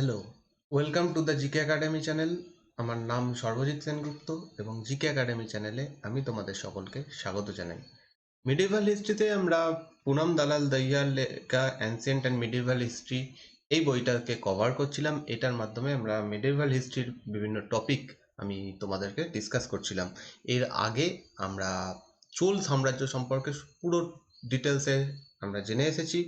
Hello, welcome to the GK academy channel. আমার নাম সর্বজিৎ সেনগুপ্ত এবং জিকে একাডেমি চ্যানেলে আমি তোমাদের সকলকে স্বাগত জানাই। মিডিভাল হিস্ট্রিতে আমরা পুনম দালাল দহিয়ার লেখা অ্যানসিয়েন্ট অ্যান্ড মিডিভাল হিস্ট্রি এই বইটাকে কভার করছিলাম। এটার মাধ্যমে আমরা মিডিভাল হিস্ট্রির বিভিন্ন টপিক আমি তোমাদেরকে ডিসকাস করছিলাম। এর আগে আমরা চোল সাম্রাজ্য সম্পর্কে পুরো ডিটেলসে আমরা জেনে এসেছি।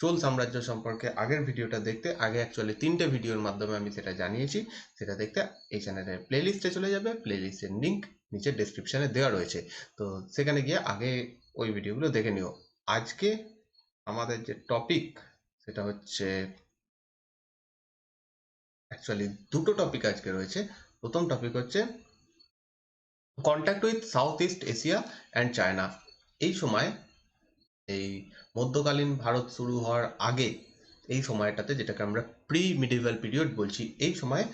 চোল সাম্রাজ্য সম্পর্কে আগের ভিডিওটা দেখতে আগে অ্যাকচুয়ালি 3টে ভিডিওর মাধ্যমে আমি সেটা জানিয়েছি। সেটা দেখতে এই চ্যানেলের প্লেলিস্টে চলে যাবে। প্লেলিস্টের লিঙ্ক নিচে ডেসক্রিপশনে দেওয়া রয়েছে, তো সেখানে গিয়ে আগে ওই ভিডিওগুলো দেখে নিও। আজকে আমাদের যে টপিক সেটা হচ্ছে অ্যাকচুয়ালি দুটো টপিক আজকে রয়েছে। প্রথম টপিক হচ্ছে contact with south east Asia and China. এই সময় এই মধ্যকালীন ভারত শুরু হওয়ার আগে এই সময়টাতে, যেটাকে আমরা প্রি মিডিভাল পিরিয়ড বলছি, এই সময়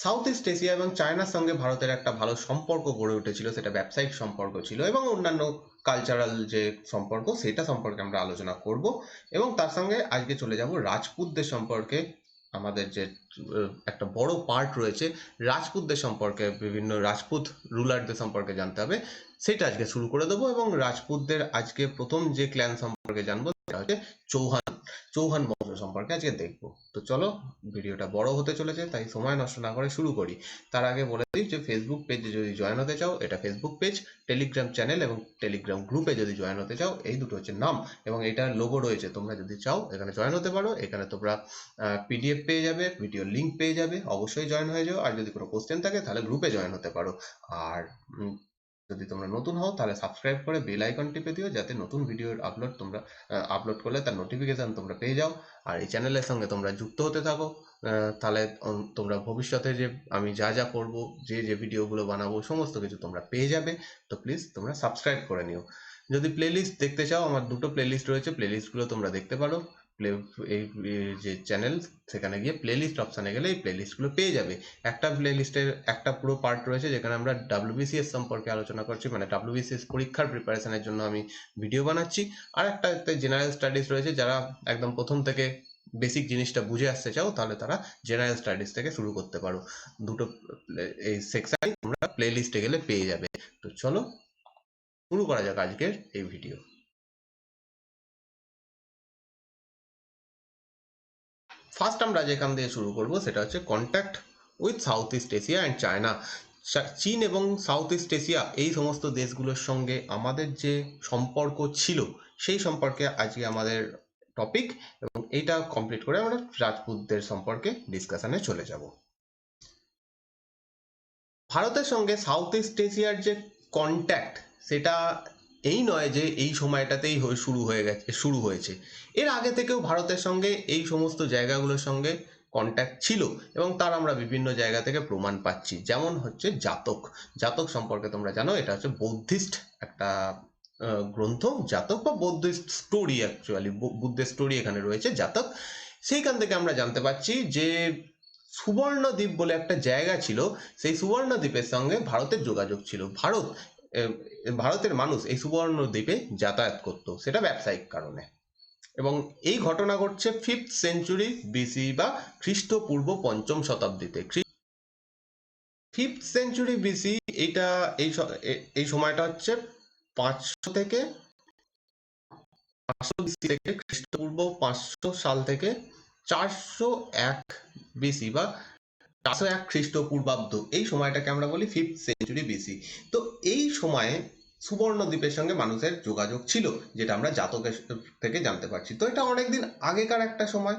সাউথ ইস্ট এশিয়া এবং চায়নার সঙ্গে ভারতের একটা ভালো সম্পর্ক গড়ে উঠেছিল। সেটা ব্যবসায়িক সম্পর্ক ছিল এবং অন্যান্য কালচারাল যে সম্পর্ক সেটা সম্পর্কে আমরা আলোচনা করব। এবং তার সঙ্গে আজকে চলে যাব রাজপুতদের সম্পর্কে। আমাদের যে একটা বড় পার্ট রয়েছে রাজপুতদের সম্পর্কে, বিভিন্ন রাজপুত রুলারদের সম্পর্কে জানতে হবে, সেটা আজকে শুরু করে দেবো। এবং রাজপুতদের আজকে প্রথম যে ক্ল্যান সম্পর্কে জানবো সেটা হচ্ছে চৌহান চৌহান বংশ সম্পর্কে আজকে দেখবো। তো চলো, ভিডিওটা বড় হতে চলেছে তাই সময় নষ্ট না করে শুরু করি। তার আগে বলে দিই যে ফেসবুক পেজে যদি জয়েন হতে চাও, এটা ফেসবুক পেজ, টেলিগ্রাম চ্যানেল এবং টেলিগ্রাম গ্রুপে যদি জয়েন হতে চাও, এই দুটো হচ্ছে নাম এবং এটার লোগো রয়েছে। তোমরা যদি চাও এখানে জয়েন হতে পারো। এখানে তোমরা পিডিএফ পেয়ে যাবে, ভিডিও লিঙ্ক পেয়ে যাবে, অবশ্যই জয়েন হয়ে যাও। আর যদি কোনো কোশ্চেন থাকে তাহলে গ্রুপে জয়েন হতে পারো। আর যদি তোমরা নতুন হও তাহলে সাবস্ক্রাইব করে বেল আইকন টিপে দিও, যাতে নতুন ভিডিওর আপলোড তোমরা আপলোড করলে তার নোটিফিকেশন তোমরা পেয়ে যাও। আর এই চ্যানেলের সঙ্গে তোমরা যুক্ত হতে থাকো। তাহলে তোমরা ভবিষ্যতে যে আমি যা যা করব, যে ভিডিওগুলো বানাবো, সমস্ত কিছু তোমরা পেয়ে যাবে। তো প্লিজ তোমরা সাবস্ক্রাইব করে নিও। যদি প্লেলিস্ট দেখতে চাও, আমার দুটো প্লেলিস্ট রয়েছে, প্লেলিস্টগুলো তোমরা দেখতে পারো। এই যে চ্যানেল, সেখানে গিয়ে প্লেলিস্ট অপশানে গেলে এই প্লেলিস্টগুলো পেয়ে যাবে। একটা প্লেলিস্টের একটা পুরো পার্ট রয়েছে যেখানে আমরা ডাব্লিউবিসিএস সম্পর্কে আলোচনা করছি, মানে ডাব্লিউবিসিএস পরীক্ষার প্রিপারেশনের জন্য আমি ভিডিও বানাচ্ছি। আর একটা জেনারেল স্টাডিজ রয়েছে, যারা একদম প্রথম থেকে বেসিক জিনিসটা বুঝে আসতে চাও তাহলে তারা জেনারেল স্টাডিজ থেকে শুরু করতে পারো। দুটো এই সেকশন তোমরা প্লেলিস্টে গেলে পেয়ে যাবে। তো চলো শুরু করা যাক আজকের এই ভিডিও। ফার্স্ট আমরা যেখান দিয়ে শুরু করব সেটা হচ্ছে contact with south east Asia and China. চীন এবং সাউথ ইস্ট এশিয়া এই সমস্ত দেশগুলোর সঙ্গে আমাদের যে সম্পর্ক ছিল সেই সম্পর্কে আজকে আমাদের টপিক, এবং এইটা কমপ্লিট করে আমরা রাজপুতদের সম্পর্কে ডিসকাশনে চলে যাব। ভারতের সঙ্গে সাউথ ইস্ট এশিয়ার যে কন্ট্যাক্ট, সেটা এই নয় যে এই সময়টাতেই শুরু হয়েছে। এর আগে থেকেও ভারতের সঙ্গে এই সমস্ত জায়গাগুলোর সঙ্গে কন্ট্যাক্ট ছিল এবং তার আমরা বিভিন্ন জায়গা থেকে প্রমাণ পাচ্ছি। যেমন হচ্ছে জাতক। জাতক সম্পর্কে তোমরা জানো, এটা হচ্ছে বৌদ্ধিস্ট একটা গ্রন্থ। জাতক বা বৌদ্ধিস্ট স্টোরি, অ্যাকচুয়ালি বুদ্ধের স্টোরি এখানে রয়েছে, জাতক। সেইখান থেকে আমরা জানতে পারছি যে সুবর্ণদ্বীপ বলে একটা জায়গা ছিল, সেই সুবর্ণদ্বীপের সঙ্গে ভারতের যোগাযোগ ছিল। ভারতের মানুষ এই সুবর্ণদ্বীপে যাতায়াত করত, সেটা ব্যবসায়িক কারণে। এবং এই ঘটনা ঘটছে 5th সেঞ্চুরি বিসি বা খ্রিস্টপূর্ব 5ম শতাব্দীতে। 5th সেঞ্চুরি বিসি, এইটা এই সময়টা হচ্ছে 500 থেকে 500 বিসি থেকে খ্রিস্টপূর্ব 500 সাল থেকে 401 বিসি বা 401 খ্রিস্টপূর্বাব্দ, এই সময়টাকে আমরা বলি 5th সেঞ্চুরি বিসি। তো এই সময়ে সুবর্ণদ্বীপের সঙ্গে মানুষের যোগাযোগ ছিল, যেটা আমরা জাতকের থেকে জানতে পারছি। তো এটা অনেকদিন আগেকার একটা সময়,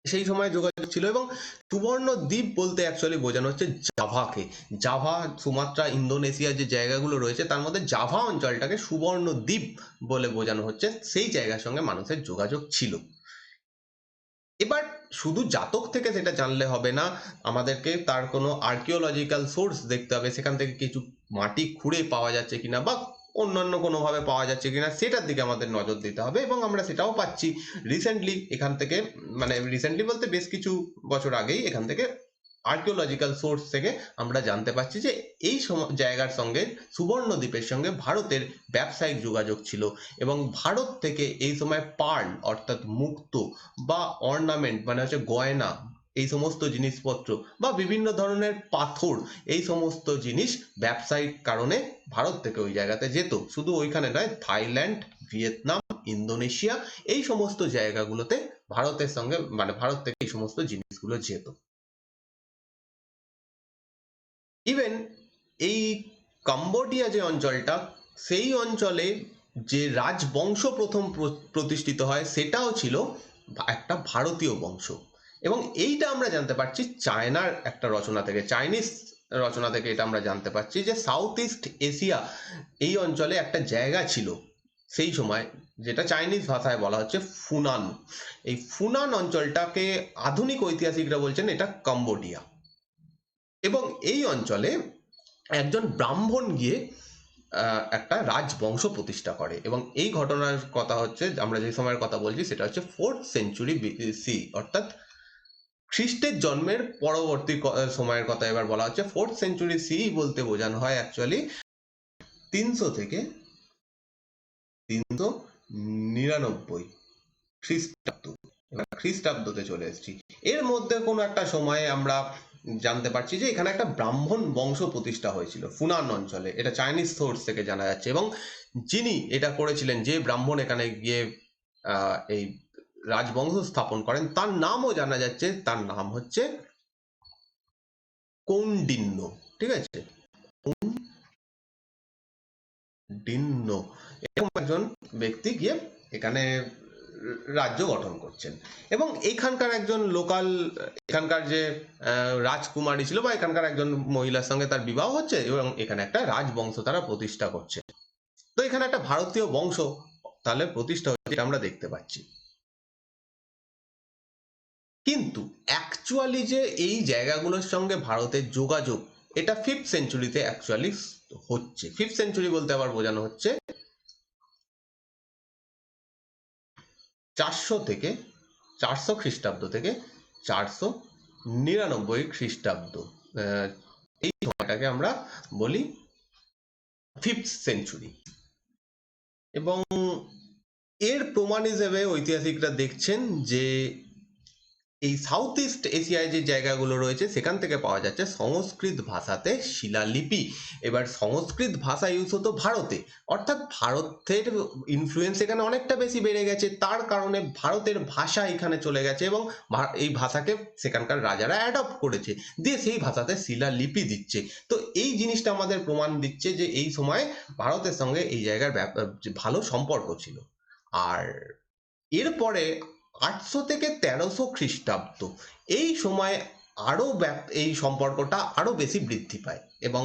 সেই সময় যোগাযোগ ছিল। এবং সুবর্ণদ্বীপ বলতে অ্যাকচুয়ালি বোঝানো হচ্ছে জাভাকে। জাভা, সুমাত্রা, ইন্দোনেশিয়া যে জায়গাগুলো রয়েছে তার মধ্যে জাভা অঞ্চলটাকে সুবর্ণদ্বীপ বলে বোঝানো হচ্ছে। সেই জায়গার সঙ্গে মানুষের যোগাযোগ ছিল। এবার শুধু জাতক থেকে সেটা জানলে হবে না, আমাদেরকে তার কোনো আর্কিওলজিক্যাল সোর্স দেখতে হবে, সেখান থেকে কিছু মাটি খুঁড়ে পাওয়া যাচ্ছে কিনা বা অন্যান্য কোনোভাবে পাওয়া যাচ্ছে কিনা সেটার দিকে আমাদের নজর দিতে হবে। এবং আমরা সেটাও পাচ্ছি রিসেন্টলি এখান থেকে, মানে রিসেন্টলি বলতে বেশ কিছু বছর আগেই এখান থেকে আর্কিওলজিক্যাল সোর্স থেকে আমরা জানতে পারছি যে এই জায়গার সঙ্গে, সুবর্ণদ্বীপের সঙ্গে ভারতের ব্যবসায়িক যোগাযোগ ছিল। এবং ভারত থেকে এই সময় পার্ল অর্থাৎ মুক্তো বা অর্নামেন্ট, মানে হচ্ছে গয়না, এই সমস্ত জিনিসপত্র বা বিভিন্ন ধরনের পাথর, এই সমস্ত জিনিস ব্যবসায়িক কারণে ভারত থেকে ওই জায়গাতে যেত। শুধু ওইখানে নয়, থাইল্যান্ড, ভিয়েতনাম, ইন্দোনেশিয়া, এই সমস্ত জায়গাগুলোতে ভারতের সঙ্গে মানে ভারত থেকে এই সমস্ত জিনিসগুলো যেত। ইভেন এই কম্বোডিয়া যে অঞ্চলটা, সেই অঞ্চলে যে রাজবংশ প্রথম প্রতিষ্ঠিত হয় সেটাও ছিল একটা ভারতীয় বংশ। এবং এইটা আমরা জানতে পারছি চায়নার একটা রচনা থেকে, চাইনিজ রচনা থেকে এটা আমরা জানতে পারছি যে সাউথ ইস্ট এশিয়া এই অঞ্চলে একটা জায়গা ছিল সেই সময়, যেটা চাইনিজ ভাষায় বলা হচ্ছে ফুনান। এই ফুনান অঞ্চলটাকে আধুনিক ঐতিহাসিকরা বলছেন এটা কম্বোডিয়া। এবং এই অঞ্চলে একজন ব্রাহ্মণ গিয়ে একটা রাজবংশ প্রতিষ্ঠা করে। এবং এই ঘটনার কথা হচ্ছে, আমরা যে সময়ের কথা বলছি সেটা হচ্ছে 4th সেঞ্চুরি BC, অর্থাৎ খ্রিস্টের জন্মের পরবর্তী সময়ের কথা এবার বলা হচ্ছে। 4th সেঞ্চুরি সি বলতে বোঝানো হয় অ্যাকচুয়ালি 300 থেকে 399 খ্রিস্টাব্দ। এবার খ্রিস্টাব্দতে চলে এসেছি। এর মধ্যে কোনো একটা সময়ে আমরা জানতে পারছি যে এখানে একটা ব্রাহ্মণ বংশ প্রতিষ্ঠা হয়েছিল ফুনান অঞ্চলে, এটা চাইনিজ সোর্স থেকে জানা যাচ্ছে। এবং যিনি এটা করেছিলেন, যে ব্রাহ্মণ এখানে গিয়ে এই রাজবংশ স্থাপন করেন, তার নামও জানা যাচ্ছে, তার নাম হচ্ছে কৌন্ডিন্য। ঠিক আছে, কৌন্ডিন্য এরকম একজন ব্যক্তি গিয়ে এখানে রাজ্য গঠন করছেন। এবং এখানকার একজন লোকাল, এখানকার যে রাজকুমারী ছিল বা এখানকার একজন মহিলার সঙ্গে তার বিবাহ হচ্ছে এবং এখানে একটা রাজবংশ তারা প্রতিষ্ঠা করছে। তো এখানে একটা ভারতীয় বংশ তাহলে প্রতিষ্ঠা হচ্ছে, এটা আমরা দেখতে পাচ্ছি। কিন্তু অ্যাকচুয়ালি যে এই জায়গাগুলোর সঙ্গে ভারতের যোগাযোগ, এটা 5th সেঞ্চুরিতে অ্যাকচুয়ালি হচ্ছে। 5th সেঞ্চুরি বলতে আবার বোঝানো হচ্ছে 400 থেকে 400 খ্রিস্টাব্দ থেকে 499 খ্রিস্টাব্দ, এই সময়টাকে আমরা বলি 5th সেঞ্চুরি। এবং এর প্রমাণ হিসেবে ঐতিহাসিকরা দেখছেন যে এই সাউথ ইস্ট এশিয়ায় যে জায়গাগুলো রয়েছে সেখান থেকে পাওয়া যাচ্ছে সংস্কৃত ভাষাতে শিলালিপি। এবার সংস্কৃত ভাষা ইউজ হতো ভারতে, অর্থাৎ ভারতের ইনফ্লুয়েন্স এখানে অনেকটা বেশি বেড়ে গেছে, তার কারণে ভারতের ভাষা এখানে চলে গেছে এবং এই ভাষাকে সেখানকার রাজারা অ্যাডপ্ট করেছে, দিয়ে সেই ভাষাতে শিলালিপি দিচ্ছে। তো এই জিনিসটা আমাদের প্রমাণ দিচ্ছে যে এই সময় ভারতের সঙ্গে এই জায়গার ভালো সম্পর্ক ছিল। আর এরপরে 800 থেকে 1300 খ্রিস্টাব্দ, এই সময় আরো এই সম্পর্কটা আরো বেশি বৃদ্ধি পায়। এবং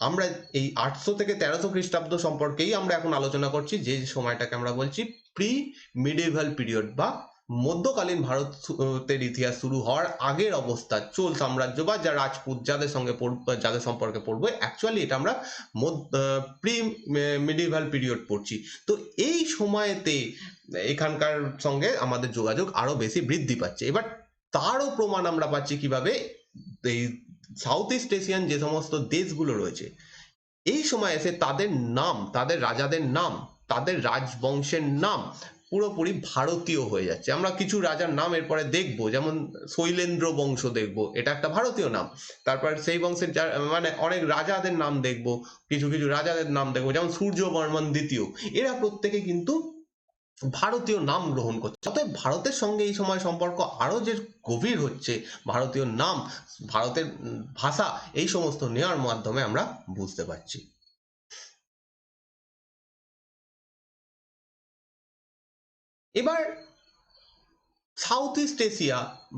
আমরা এই 800 থেকে 1300 খ্রিস্টাব্দ সম্পর্কেই আমরা এখন আলোচনা করছি, যে সময়টাকে আমরা বলছি প্রি মিডিয়েভাল পিরিয়ড বা মধ্যকালীন ভারতের ইতিহাস শুরু হওয়ার আগের অবস্থা, চোল সাম্রাজ্য বা যা রাজপুত যাদের সঙ্গে যাদের সম্পর্কে পড়বো, অ্যাকচুয়ালি এটা আমরা প্রি মিডিয়েভাল পিরিয়ড পড়ছি। তো এই সময়তে এখানকার সঙ্গে আমাদের যোগাযোগ আরো বেশি বৃদ্ধি পাচ্ছে। এবার তারও প্রমাণ আমরা পাচ্ছি কিভাবে, এই সাউথ ইস্ট এশিয়ান যে সমস্ত দেশগুলো রয়েছে এই সময় এসে তাদের নাম, তাদের রাজাদের নাম, তাদের রাজবংশের নাম পুরোপুরি ভারতীয় হয়ে যাচ্ছে। আমরা কিছু রাজার নাম এরপরে দেখবো, যেমন শৈলেন্দ্র বংশ দেখবো, এটা একটা ভারতীয় নাম। তারপর সেই বংশের মানে অনেক রাজাদের নাম দেখবো, কিছু কিছু রাজাদের নাম দেখবো, যেমন সূর্যবর্মন দ্বিতীয়, এরা প্রত্যেকে কিন্তু ভারতীয় নাম গ্রহণ করছে। অতএব ভারতের সঙ্গে এই সময় সম্পর্ক আরো যে গভীর হচ্ছে, ভারতীয় নাম, ভারতের ভাষা, এই সমস্ত নেওয়ার মাধ্যমে আমরা বুঝতে পারছি। এবার সাউথ ইস্ট এশিয়া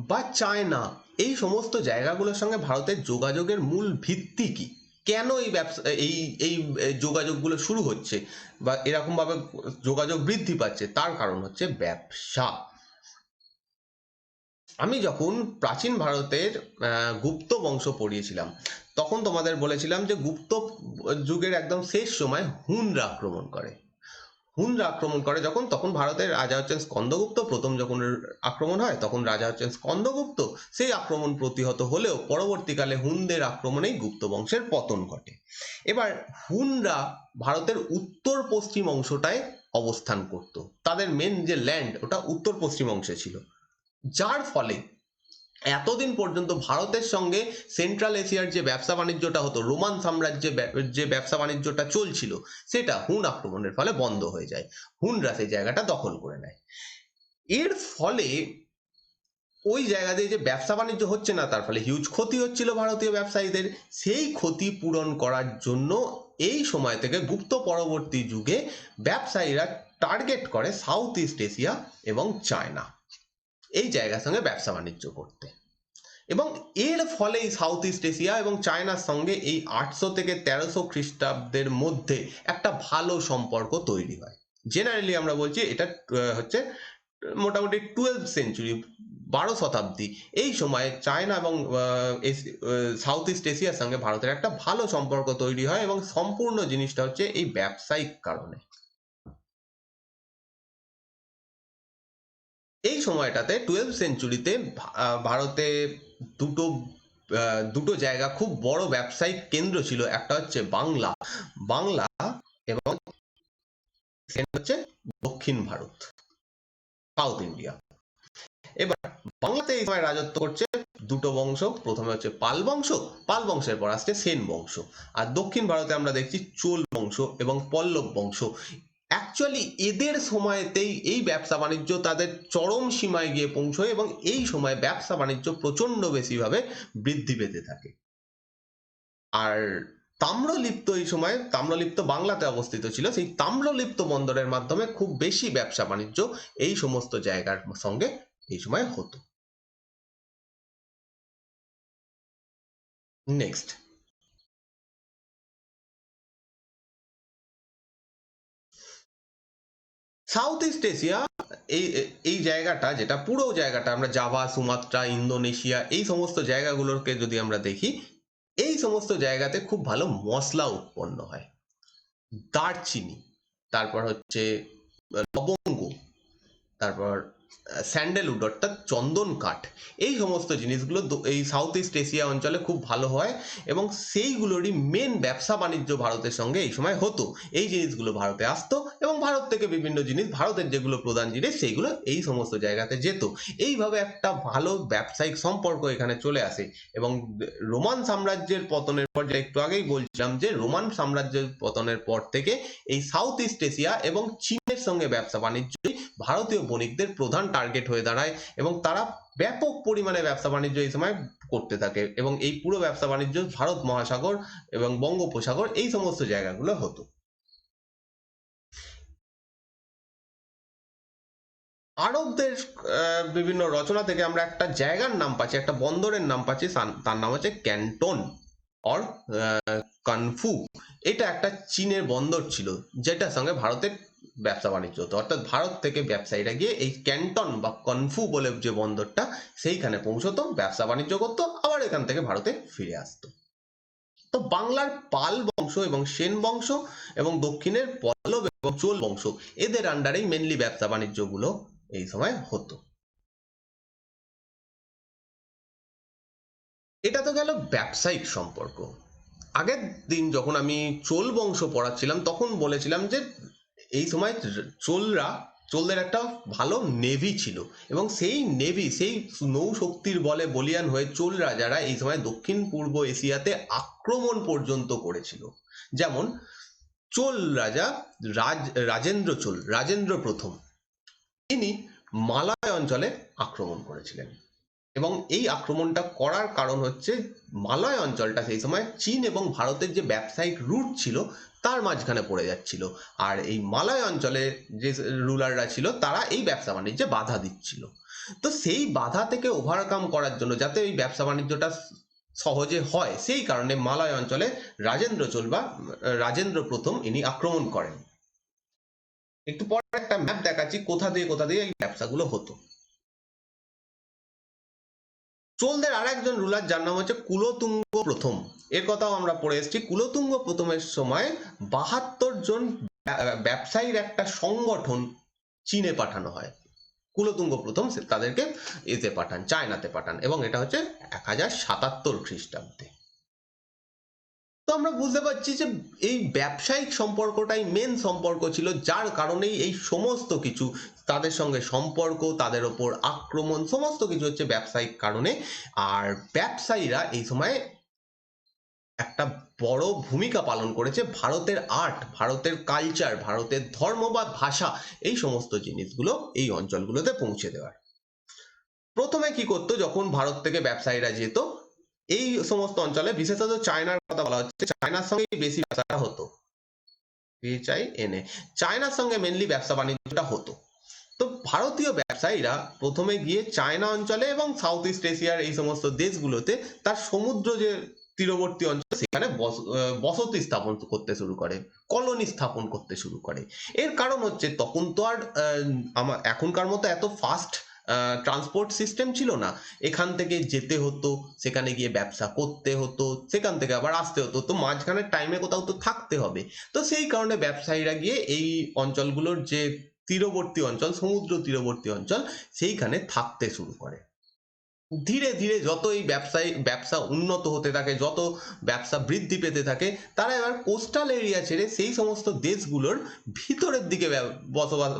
বা চায়না, এই সমস্ত জায়গাগুলোর সঙ্গে ভারতের যোগাযোগের মূল ভিত্তি কি? কেন এই ব্যবসা, এই এই যোগাযোগগুলো শুরু হচ্ছে বা এরকম ভাবে যোগাযোগ বৃদ্ধি পাচ্ছে? তার কারণ হচ্ছে ব্যবসা। আমি যখন প্রাচীন ভারতের গুপ্ত বংশ পড়িয়েছিলাম, তখন তোমাদের বলেছিলাম যে গুপ্ত যুগের একদম শেষ সময় হুনরা আক্রমণ করে। হুনরা আক্রমণ করে যখন, তখন ভারতের রাজা হচ্ছেন স্কন্দগুপ্ত। প্রথম যখন আক্রমণ হয় তখন রাজা হচ্ছেন স্কন্দগুপ্ত। সেই আক্রমণ প্রতিহত হলেও পরবর্তীকালে হুনদের আক্রমণেই গুপ্ত বংশের পতন ঘটে। এবার হুনরা ভারতের উত্তর পশ্চিম অংশটায় অবস্থান করত, তাদের মেন যে ল্যান্ড ওটা উত্তর পশ্চিম অংশে ছিল, যার ফলে এতদিন পর্যন্ত ভারতের সঙ্গে সেন্ট্রাল এশিয়ার যে ব্যবসা বাণিজ্যটা হতো, রোমান সাম্রাজ্যে যে ব্যবসা বাণিজ্যটা চলছিল, সেটা হুন আক্রমণের ফলে বন্ধ হয়ে যায়। হুনরা সেই জায়গাটা দখল করে নেয়। এর ফলে ওই জায়গা দিয়ে যে ব্যবসা বাণিজ্য হচ্ছে না, তার ফলে হিউজ ক্ষতি হচ্ছিল ভারতীয় ব্যবসায়ীদের। সেই ক্ষতি পূরণ করার জন্য এই সময় থেকে গুপ্ত পরবর্তী যুগে ব্যবসায়ীরা টার্গেট করে সাউথ ইস্ট এশিয়া এবং চায়না, এই জায়গার সঙ্গে ব্যবসা বাণিজ্য করতে। এবং এর ফলে সাউথ ইস্ট এশিয়া এবং চায়নার সঙ্গে এই 800 থেকে 1300 খ্রিস্টাব্দের মধ্যে একটা ভালো সম্পর্ক তৈরি হয়। জেনারেলি আমরা বলছি এটা হচ্ছে মোটামুটি 12th সেঞ্চুরি, 12 শতাব্দী। এই সময়ে চায়না এবং সাউথ ইস্ট এশিয়ার সঙ্গে ভারতের একটা ভালো সম্পর্ক তৈরি হয়, এবং সম্পূর্ণ জিনিসটা হচ্ছে এই ব্যবসায়িক কারণে। এই সময়টাতে 12th সেঞ্চুরিতে ভারতে দুটো জায়গা খুব বড় ব্যবসায়িক কেন্দ্র ছিল। একটা হচ্ছে বাংলা এবং হচ্ছে দক্ষিণ ভারত, সাউথ ইন্ডিয়া। এবার বাংলাতে এই সময় রাজত্ব করছে দুটো বংশ। প্রথমে হচ্ছে পাল বংশ, পাল বংশের পর আসছে সেন বংশ। আর দক্ষিণ ভারতে আমরা দেখছি চোল বংশ এবং পল্লব বংশ। অ্যাকচুয়ালি এদের সময়তেই এই ব্যবসা বাণিজ্য তাদের চরম সীমায় গিয়ে পৌঁছয়, এবং এই সময় ব্যবসা বাণিজ্য প্রচন্ড বেশিভাবে বৃদ্ধি পেতে থাকে। আর তাম্রলিপ্ত, এই সময় তাম্রলিপ্ত বাংলাতে অবস্থিত ছিল, সেই তাম্রলিপ্ত বন্দরের মাধ্যমে খুব বেশি ব্যবসা বাণিজ্য এই সমস্ত জায়গার সঙ্গে এই সময় হতো। নেক্সট, সাউথ ইস্ট এশিয়া, এই এই জায়গাটা, যেটা পুরো জায়গাটা আমরা জাভা, সুমাত্রা, ইন্দোনেশিয়া, এই সমস্ত জায়গাগুলোকে যদি আমরা দেখি, এই সমস্ত জায়গাতে খুব ভালো মশলা উৎপন্ন হয়। দারচিনি, তারপর হচ্ছে লবঙ্গ, তারপর স্যান্ডেলউড অর্থাৎ চন্দন কাঠ, এই সমস্ত জিনিসগুলো এই সাউথ ইস্ট এশিয়া অঞ্চলে খুব ভালো হয়, এবং সেইগুলোরই মেন ব্যবসা বাণিজ্য ভারতের সঙ্গে এই সময় হতো। এই জিনিসগুলো ভারতে আসতো, এবং ভারত থেকে বিভিন্ন জিনিস, ভারতের যেগুলো প্রধান জিনিস, সেইগুলো এই সমস্ত জায়গাতে যেত। এইভাবে একটা ভালো ব্যবসায়িক সম্পর্ক এখানে চলে আসে। এবং রোমান সাম্রাজ্যের পতনের পর, যে একটু আগেই বলছিলাম যে রোমান সাম্রাজ্যের পতনের পর থেকে এই সাউথ ইস্ট এশিয়া এবং চীনের সঙ্গে ব্যবসা বাণিজ্যই ভারতীয় বণিকদের প্রধান টার্গেট হয়ে দাঁড়ায়, এবং তারা ব্যাপক পরিমাণে ব্যবসা বাণিজ্য এই সময় করতে থাকে, এবং এই পুরো ব্যবসা বাণিজ্য ভারত মহাসাগর এবং বঙ্গোপসাগর, এই সমস্ত জায়গাগুলো হতো। আরবদের বিভিন্ন রচনা থেকে আমরা একটা জায়গার নাম পাচ্ছি, একটা বন্দরের নাম পাচ্ছি, তার নাম হচ্ছে ক্যান্টন অর কানফু। এটা একটা চীনের বন্দর ছিল, যেটার সঙ্গে ভারতের ব্যবসা বাণিজ্য হতো। অর্থাৎ ভারত থেকে ব্যবসায়ীরা গিয়ে এই ক্যান্টন বা কনফু বলে যে বন্দরটা, সেইখানে পৌঁছতো, ব্যবসা বাণিজ্য করতো, আবার এখান থেকে ভারতে ফিরে আসতো। তো বাংলার পাল বংশ এবং সেন বংশ, এবং দক্ষিণের পল্লব এবং চোল বংশ, এদের আন্ডারেই মেনলি ব্যবসা বাণিজ্যগুলো এই সময় হতো। এটা তো গেল ব্যবসায়িক সম্পর্ক। আগের দিন যখন আমি চোল বংশ পড়াচ্ছিলাম, তখন বলেছিলাম যে এই সময় চোলদের একটা ভালো নেভি ছিল, এবং সেই নেভি, সেই নৌশক্তির বলে বলিয়ান হয়ে চোল রাজারা এই সময় দক্ষিণ পূর্ব এশিয়াতে আক্রমণ পর্যন্ত করেছিল। যেমন চোল রাজা রাজেন্দ্র প্রথম, তিনি মালয় অঞ্চলে আক্রমণ করেছিলেন, এবং এই আক্রমণটা করার কারণ হচ্ছে মালয় অঞ্চলটা সেই সময় চীন এবং ভারতের যে ব্যবসায়িক রুট ছিল তার মাঝখানে পড়ে যাচ্ছিল। আর এই মালয় অঞ্চলে যে রুলাররা ছিল, তারা এই ব্যবসা বাণিজ্যে বাধা দিচ্ছিল। তো সেই বাধা থেকে ওভারকাম করার জন্য, যাতে এই ব্যবসা বাণিজ্যটা সহজে হয়, সেই কারণে মালয় অঞ্চলে রাজেন্দ্র প্রথম ইনি আক্রমণ করেন। একটু পরে একটা ম্যাপ দেখাচ্ছি কোথা দিয়ে এই ব্যবসাগুলো হতো। চোলদের আর একজন রুলার, যার নাম হচ্ছে কুলোতুঙ্গ প্রথম, এর কথাও আমরা পড়ে এসেছি। কুলোতুঙ্গ প্রথমের সময় 72 জন ব্যবসায়ীর একটা সংগঠন চীনে পাঠানো হয়। কুলোতুঙ্গ প্রথম তাদেরকে চায়নাতে পাঠান, এবং এটা হচ্ছে 1077 খ্রিস্টাব্দে। তো আমরা বুঝতে পারছি যে এই ব্যবসায়িক সম্পর্কটাই মেন সম্পর্ক ছিল, যার কারণেই এই সমস্ত কিছু তাদের সঙ্গে সম্পর্ক, তাদের ওপর আক্রমণ, সমস্ত কিছু হচ্ছে ব্যবসায়িক কারণে। আর ব্যবসায়ীরা এই সময় একটা বড় ভূমিকা পালন করেছে ভারতের আর্ট, ভারতের কালচার, ভারতের ধর্ম বা ভাষা, এই সমস্ত জিনিসগুলো এই অঞ্চলগুলোতে পৌঁছে দেওয়ার। প্রথমে কি করতো, যখন ভারত থেকে ব্যবসায়ীরা যেত এই সমস্ত অঞ্চলে, বিশেষত চায়নার কথা বলা হচ্ছে, চায়নার সঙ্গে বেশি ব্যবসা হতো। চায়নার সঙ্গে মেনলি ব্যবসা বাণিজ্যটা হতো। তো ভারতীয় ব্যবসায়ীরা প্রথমে গিয়ে চায়না অঞ্চলে এবং সাউথ ইস্ট এশিয়ার এই সমস্ত দেশগুলোতে তার সমুদ্র যে তীরবর্তী অঞ্চল সেখানে বসতি স্থাপন করতে শুরু করে, কলোনি স্থাপন করতে শুরু করে। এর কারণ হচ্ছে তখন তো আর এখনকার মতো এত ফাস্ট ট্রান্সপোর্ট সিস্টেম ছিল না। এখান থেকে যেতে হতো, সেখানে গিয়ে ব্যবসা করতে হতো, সেখান থেকে আবার আসতে হতো, তো মাঝখানের টাইমে কোথাও তো থাকতে হবে। তো সেই কারণে ব্যবসায়ীরা গিয়ে এই অঞ্চলগুলোর যে তীরবর্তী অঞ্চল, সমুদ্র তীরবর্তী অঞ্চল, সেইখানে থাকতে শুরু করে। ধীরে ধীরে যত এই ব্যবসা উন্নত হতে থাকে, যত ব্যবসা বৃদ্ধি পেতে থাকে, তারা এবার কোস্টাল এরিয়া ছেড়ে সেই সমস্ত দেশগুলোর ভিতরের দিকে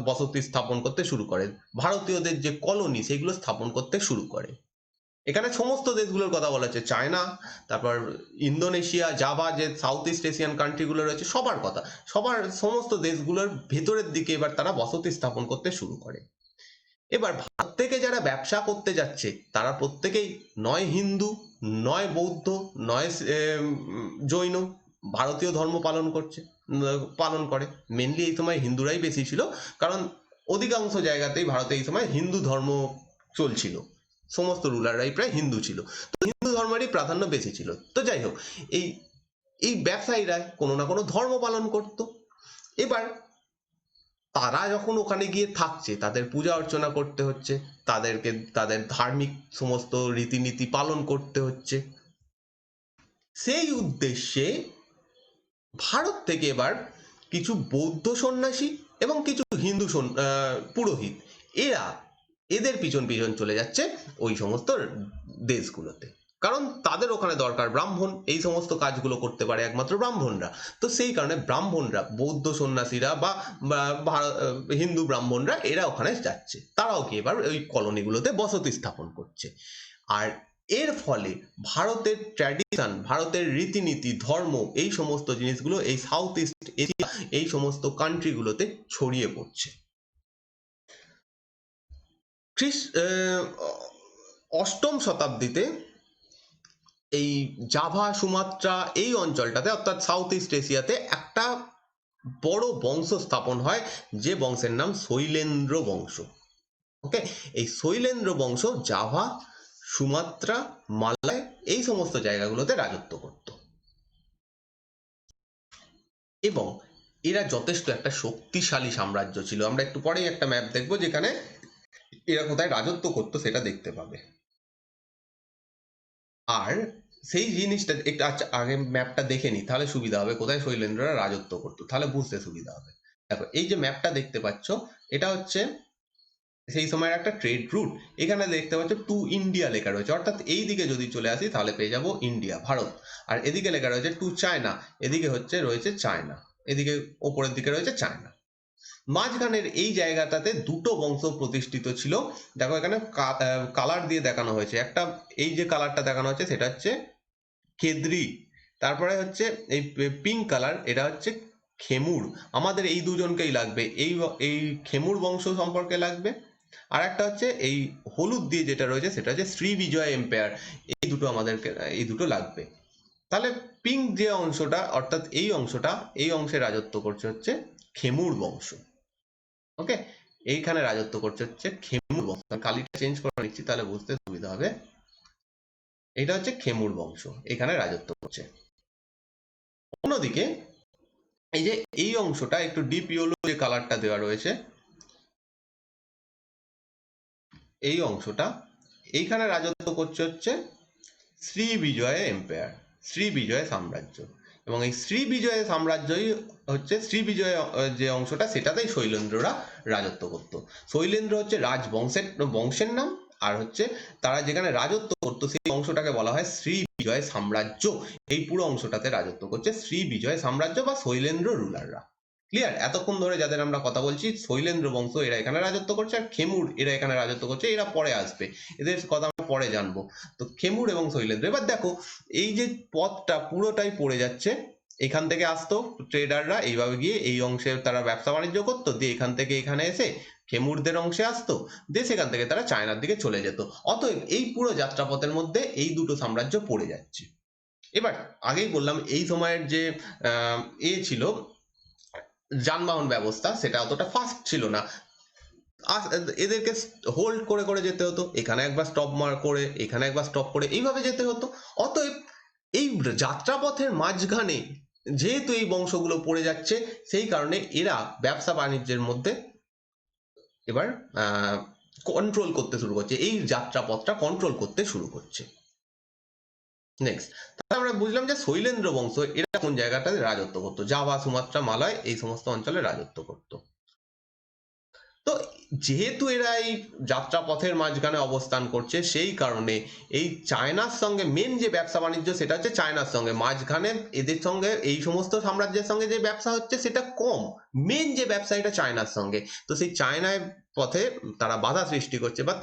বসতি স্থাপন করতে শুরু করে। ভারতীয়দের যে কলোনি সেগুলো স্থাপন করতে শুরু করে। এখানে সমস্ত দেশগুলোর কথা বলা হচ্ছে, চায়না, তারপর ইন্দোনেশিয়া, জাভা, যে সাউথ ইস্ট এশিয়ান কান্ট্রিগুলো রয়েছে সবার কথা, সমস্ত দেশগুলোর ভেতরের দিকে এবার তারা বসতি স্থাপন করতে শুরু করে। এবার ভারত থেকে যারা ব্যবসা করতে যাচ্ছে তারা প্রত্যেকেই নয় হিন্দু, নয় বৌদ্ধ, নয় জৈন, ভারতীয় ধর্ম পালন করে। মেনলি এই সময় হিন্দুরাই বেশি ছিল, কারণ অধিকাংশ জায়গাতেই ভারতে এই সময় হিন্দু ধর্ম চলছিল, সমস্ত রুলাররাই প্রায় হিন্দু ছিল, তো হিন্দু ধর্মেরই প্রাধান্য বেশি ছিল। তো যাই হোক, এই এই ব্যবসায়ীরা কোনো না কোনো ধর্ম পালন করত। এবার তারা যখন ওখানে গিয়ে থাকছে, তাদের পূজা অর্চনা করতে হচ্ছে, তাদেরকে তাদের ধার্মিক সমস্ত রীতিনীতি পালন করতে হচ্ছে। সেই উদ্দেশ্যে ভারত থেকে এবার কিছু বৌদ্ধ সন্ন্যাসী এবং কিছু হিন্দু পুরোহিত, এদের পিছন পিছন চলে যাচ্ছে ওই সমস্ত দেশগুলোতে, কারণ তাদের ওখানে দরকার ব্রাহ্মণ, এই সমস্ত কাজগুলো করতে পারে একমাত্র ব্রাহ্মণরা। তো সেই কারণে ব্রাহ্মণরা, বৌদ্ধ সন্ন্যাসীরা বা হিন্দু ব্রাহ্মণরা, এরা ওখানে যাচ্ছে, তারাও কি এবার ওই কলোনিগুলোতে বসতি স্থাপন করছে। আর এর ফলে ভারতের ট্র্যাডিশন, ভারতের রীতিনীতি, ধর্ম, এই সমস্ত জিনিসগুলো এই সাউথ ইস্ট এশিয়া, এই সমস্ত কান্ট্রিগুলোতে ছড়িয়ে পড়ছে। অষ্টম শতাব্দীতে এই জাভা, সুমাত্রা, এই অঞ্চলটাতে অর্থাৎ সাউথ ইস্ট এশিয়াতে একটা বড় বংশ স্থাপন হয়, যে বংশের নাম শৈলেন্দ্র বংশ। ওকে, এই শৈলেন্দ্র বংশ জাভা, সুমাত্রা, মালয়, এই সমস্ত জায়গাগুলোতে রাজত্ব করত এবং এরা যথেষ্ট একটা শক্তিশালী সাম্রাজ্য ছিল। আমরা একটু পরেই একটা ম্যাপ দেখবো যেখানে এরা কোথায় রাজত্ব করতো সেটা দেখতে পাবে। আর সেই জিনিসটা একটু আগে ম্যাপটা দেখে নি, তাহলে সুবিধা হবে, কোথায় শৈলেন্দ্ররা রাজত্ব করতো, তাহলে বুঝতে সুবিধা হবে। দেখো, এই যে ম্যাপটা দেখতে পাচ্ছ, এটা হচ্ছে সেই সময়ের একটা ট্রেড রুট। এখানে দেখতে পাচ্ছ টু ইন্ডিয়া লেখা রয়েছে, অর্থাৎ এই দিকে যদি চলে আসি তাহলে পেয়ে যাবো ইন্ডিয়া, ভারত। আর এদিকে লেখা রয়েছে টু চায়না, এদিকে রয়েছে চায়না, এদিকে ওপরের দিকে রয়েছে চায়না। মাঝখানের এই জায়গাটাতে দুটো বংশ প্রতিষ্ঠিত ছিল। দেখো এখানে কালার দিয়ে দেখানো হয়েছে, একটা এই যে কালারটা দেখানো হচ্ছে সেটা হচ্ছে কেদ্রি, তারপরে হচ্ছে এই পিঙ্ক কালার, এটা হচ্ছে খেমুর। আমাদের এই দুজনকেই লাগবে, এই খেমুর বংশ সম্পর্কে লাগবে। আর একটা হচ্ছে এই হলুদ দিয়ে যেটা রয়েছে সেটা হচ্ছে শ্রীবিজয় এম্পায়ার, এই দুটো আমাদেরকে, এই দুটো লাগবে। তাহলে পিঙ্ক যে অংশটা, অর্থাৎ এই অংশটা, এই অংশে রাজত্ব করছে হচ্ছে খেমুর বংশ। ওকে, এইখানে রাজত্ব করছে হচ্ছে খেমুর বংশ। কালিটা চেঞ্জ করে নিচ্ছি তাহলে বুঝতে সুবিধা হবে। এটা হচ্ছে খেমুর বংশ, এখানে রাজত্ব করছে। অন্যদিকে এই যে এই অংশটা একটু ডিপ ইয়েলো যে কালারটা দেওয়া রয়েছে, এই অংশটা, এইখানে রাজত্ব করছে হচ্ছে শ্রীবিজয় এম্পায়ার, শ্রীবিজয় সাম্রাজ্য। এবং এই শ্রীবিজয় সাম্রাজ্যই হচ্ছে শ্রীবিজয় যে অংশটা, সেটাতেই শৈলেন্দ্ররা রাজত্ব করত। শৈলেন্দ্র হচ্ছে বংশের নাম, আর হচ্ছে তারা যেখানে রাজত্ব করতো সেই অংশটাকে বলা হয় শ্রীবিজয় সাম্রাজ্য। এই পুরো অংশটাতে রাজত্ব করছে শ্রীবিজয় সাম্রাজ্য বা শৈলেন্দ্র রুলাররা। ক্লিয়ার? এতক্ষণ ধরে যাদের আমরা কথা বলছি শৈলেন্দ্র বংশ এরা এখানে রাজত্ব করছে, আর খেমুর এরা এখানে রাজত্ব করছে, এরা পরে আসবে, এদের কথা আমরা পরে জানবো। তো খেমুর এবং শৈলেন্দ্র, এবার দেখো এই যে পথটা পুরোটাই পড়ে যাচ্ছে, এখান থেকে আসতো ট্রেডাররা এইভাবে গিয়ে এই অংশে তারা ব্যবসা বাণিজ্য করতো, দিয়ে এখান থেকে এখানে এসে খেমুরদের অংশে আসতো, দিয়ে সেখান থেকে তারা চায়নার দিকে চলে যেত। অতএব এই পুরো যাত্রাপথের মধ্যে এই দুটো সাম্রাজ্য পড়ে যাচ্ছে। এবার আগেই বললাম এই সময়ের যে ছিল যানবাহন ব্যবস্থা, সেটা অতটা ফাস্ট ছিল না। এদেরকে হোল্ড করে করে যেতে হতো, এখানে একবার স্টপ করে এখানে একবার স্টপ করে এইভাবে যেতে হতো। অতএব এই যাত্রাপথের মাঝখানে যেহেতু এই বংশগুলো পড়ে যাচ্ছে, সেই কারণে এরা ব্যবসা বাণিজ্যের মধ্যে এবার কন্ট্রোল করতে শুরু করছে, এই যাত্রাপথটা কন্ট্রোল করতে শুরু করছে। নেক্সট, তাহলে আমরা বুঝলাম যে শৈলেন্দ্র বংশ এরা কোন জায়গাটাতে রাজত্ব করতো, জাভা, সুমাত্রা, মালয় এই সমস্ত অঞ্চলে রাজত্ব করতো। তো যেহেতু এরা এই যাত্রাপথের মাঝখানে অবস্থান করছে, সেই কারণে এই চায়নার সঙ্গে মেন যে ব্যবসা বাণিজ্য সেটা হচ্ছে চায়নার সঙ্গে, মাঝখানে এদের সঙ্গে এই সমস্ত সাম্রাজ্যের সঙ্গে যে ব্যবসা হচ্ছে সেটা কম, মেন যে ব্যবসা এটা চায়নার সঙ্গে। তো সেই চায়নার পথে তারা বাধা সৃষ্টি করছে, বা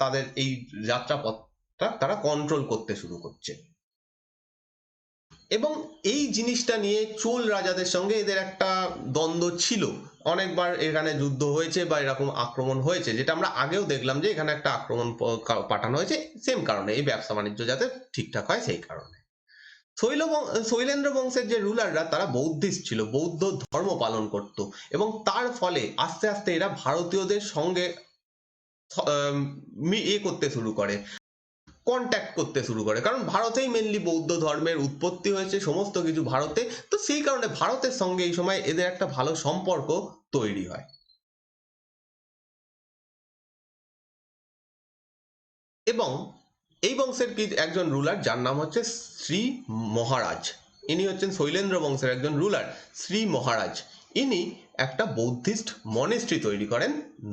তাদের এই যাত্রাপথটা তারা কন্ট্রোল করতে শুরু করছে। এবং এই জিনিসটা নিয়ে চোল রাজাদের সঙ্গে এদের একটা দ্বন্দ্ব ছিল, অনেকবার এখানে যুদ্ধ হয়েছে বা এরকম আক্রমণ হয়েছে, যেটা আমরা আগেও দেখলাম যে এখানে একটা আক্রমণ পাঠানো হয়েছে সেম কারণে, এই ব্যবসা বাণিজ্য যাতে ঠিকঠাক হয় সেই কারণে। শৈলেন্দ্র বংশের যে রুলাররা তারা বৌদ্ধিস্ট ছিল, বৌদ্ধ ধর্ম পালন করত, এবং তার ফলে আস্তে আস্তে এরা ভারতীয়দের সঙ্গে করতে শুরু করে, কন্ট্যাক্ট করতে শুরু করে, কারণ ভারতেই মেনলি বৌদ্ধ ধর্মের উৎপত্তি হয়েছে, সমস্ত কিছু ভারতে, তো সেই কারণে ভারতের সঙ্গে এই সময় এদের একটা ভালো সম্পর্ক তৈরি হয়। এবং এই বংশের একজন রুলার যার নাম হচ্ছে শ্রী মহারাজ, ইনি হচ্ছেন শৈলেন্দ্র বংশের একজন রুলার, শ্রী মহারাজ। ইনি একটা বৌদ্ধিস্ট মনেস্ট্রি তৈরি করেন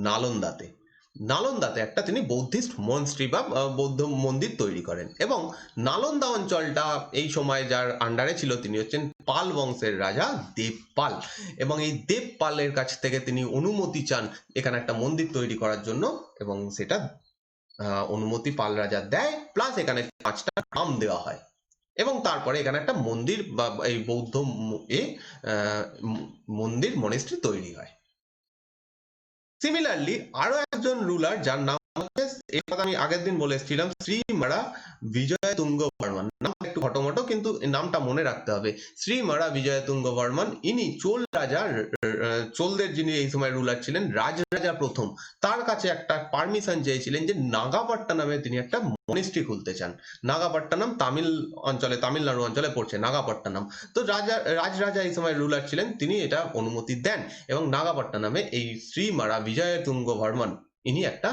নালন্দাতে। নালন্দাতে একটা তিনি বৌদ্ধিস্ট মনস্ট্রি বা বৌদ্ধ মন্দির তৈরি করেন, এবং নালন্দা অঞ্চলটা এই সময় যার আন্ডারে ছিল তিনি হচ্ছেন পাল বংশের রাজা দেবপাল, এবং এই দেবপালের কাছ থেকে তিনি অনুমতি চান এখানে একটা মন্দির তৈরি করার জন্য, এবং সেটা অনুমতি পাল রাজা দেয়, প্লাস এখানে 5টা গ্রাম দেওয়া হয়, এবং তারপরে এখানে একটা মন্দির বা এই বৌদ্ধ মন্দির মনেস্ট্রি তৈরি হয়। সিমিলারলি আরো একজন রুলার যার নাম হচ্ছে, এই কথা আমি আগের দিন বলে এসেছিলাম, শ্রীমারা বিজয়তুঙ্গ বর্মন, নামটা একটু ঘটমটো কিন্তু নামটা মনে রাখতে হবে, শ্রীমারা বিজয়তুঙ্গ বর্মন। ইনি চোল রাজা, চোলদের যিনি এই সময় রুলার ছিলেন, রাজরাজা প্রথম, তার কাছে একটা পারমিশন চেয়েছিলেন যে নাগাপট্টনামে তিনি একটা মনিস্ট্রি খুলতে চান। নাগাপট্টনম তামিল অঞ্চলে, তামিলনাড়ু অঞ্চলে পড়ছে নাগাপট্টনম। তো রাজরাজা এই সময় রুলার ছিলেন, তিনি এটা অনুমতি দেন, এবং নাগাপট্টনমে এই শ্রীমারা বিজয়তুঙ্গ বর্মন ইনি একটা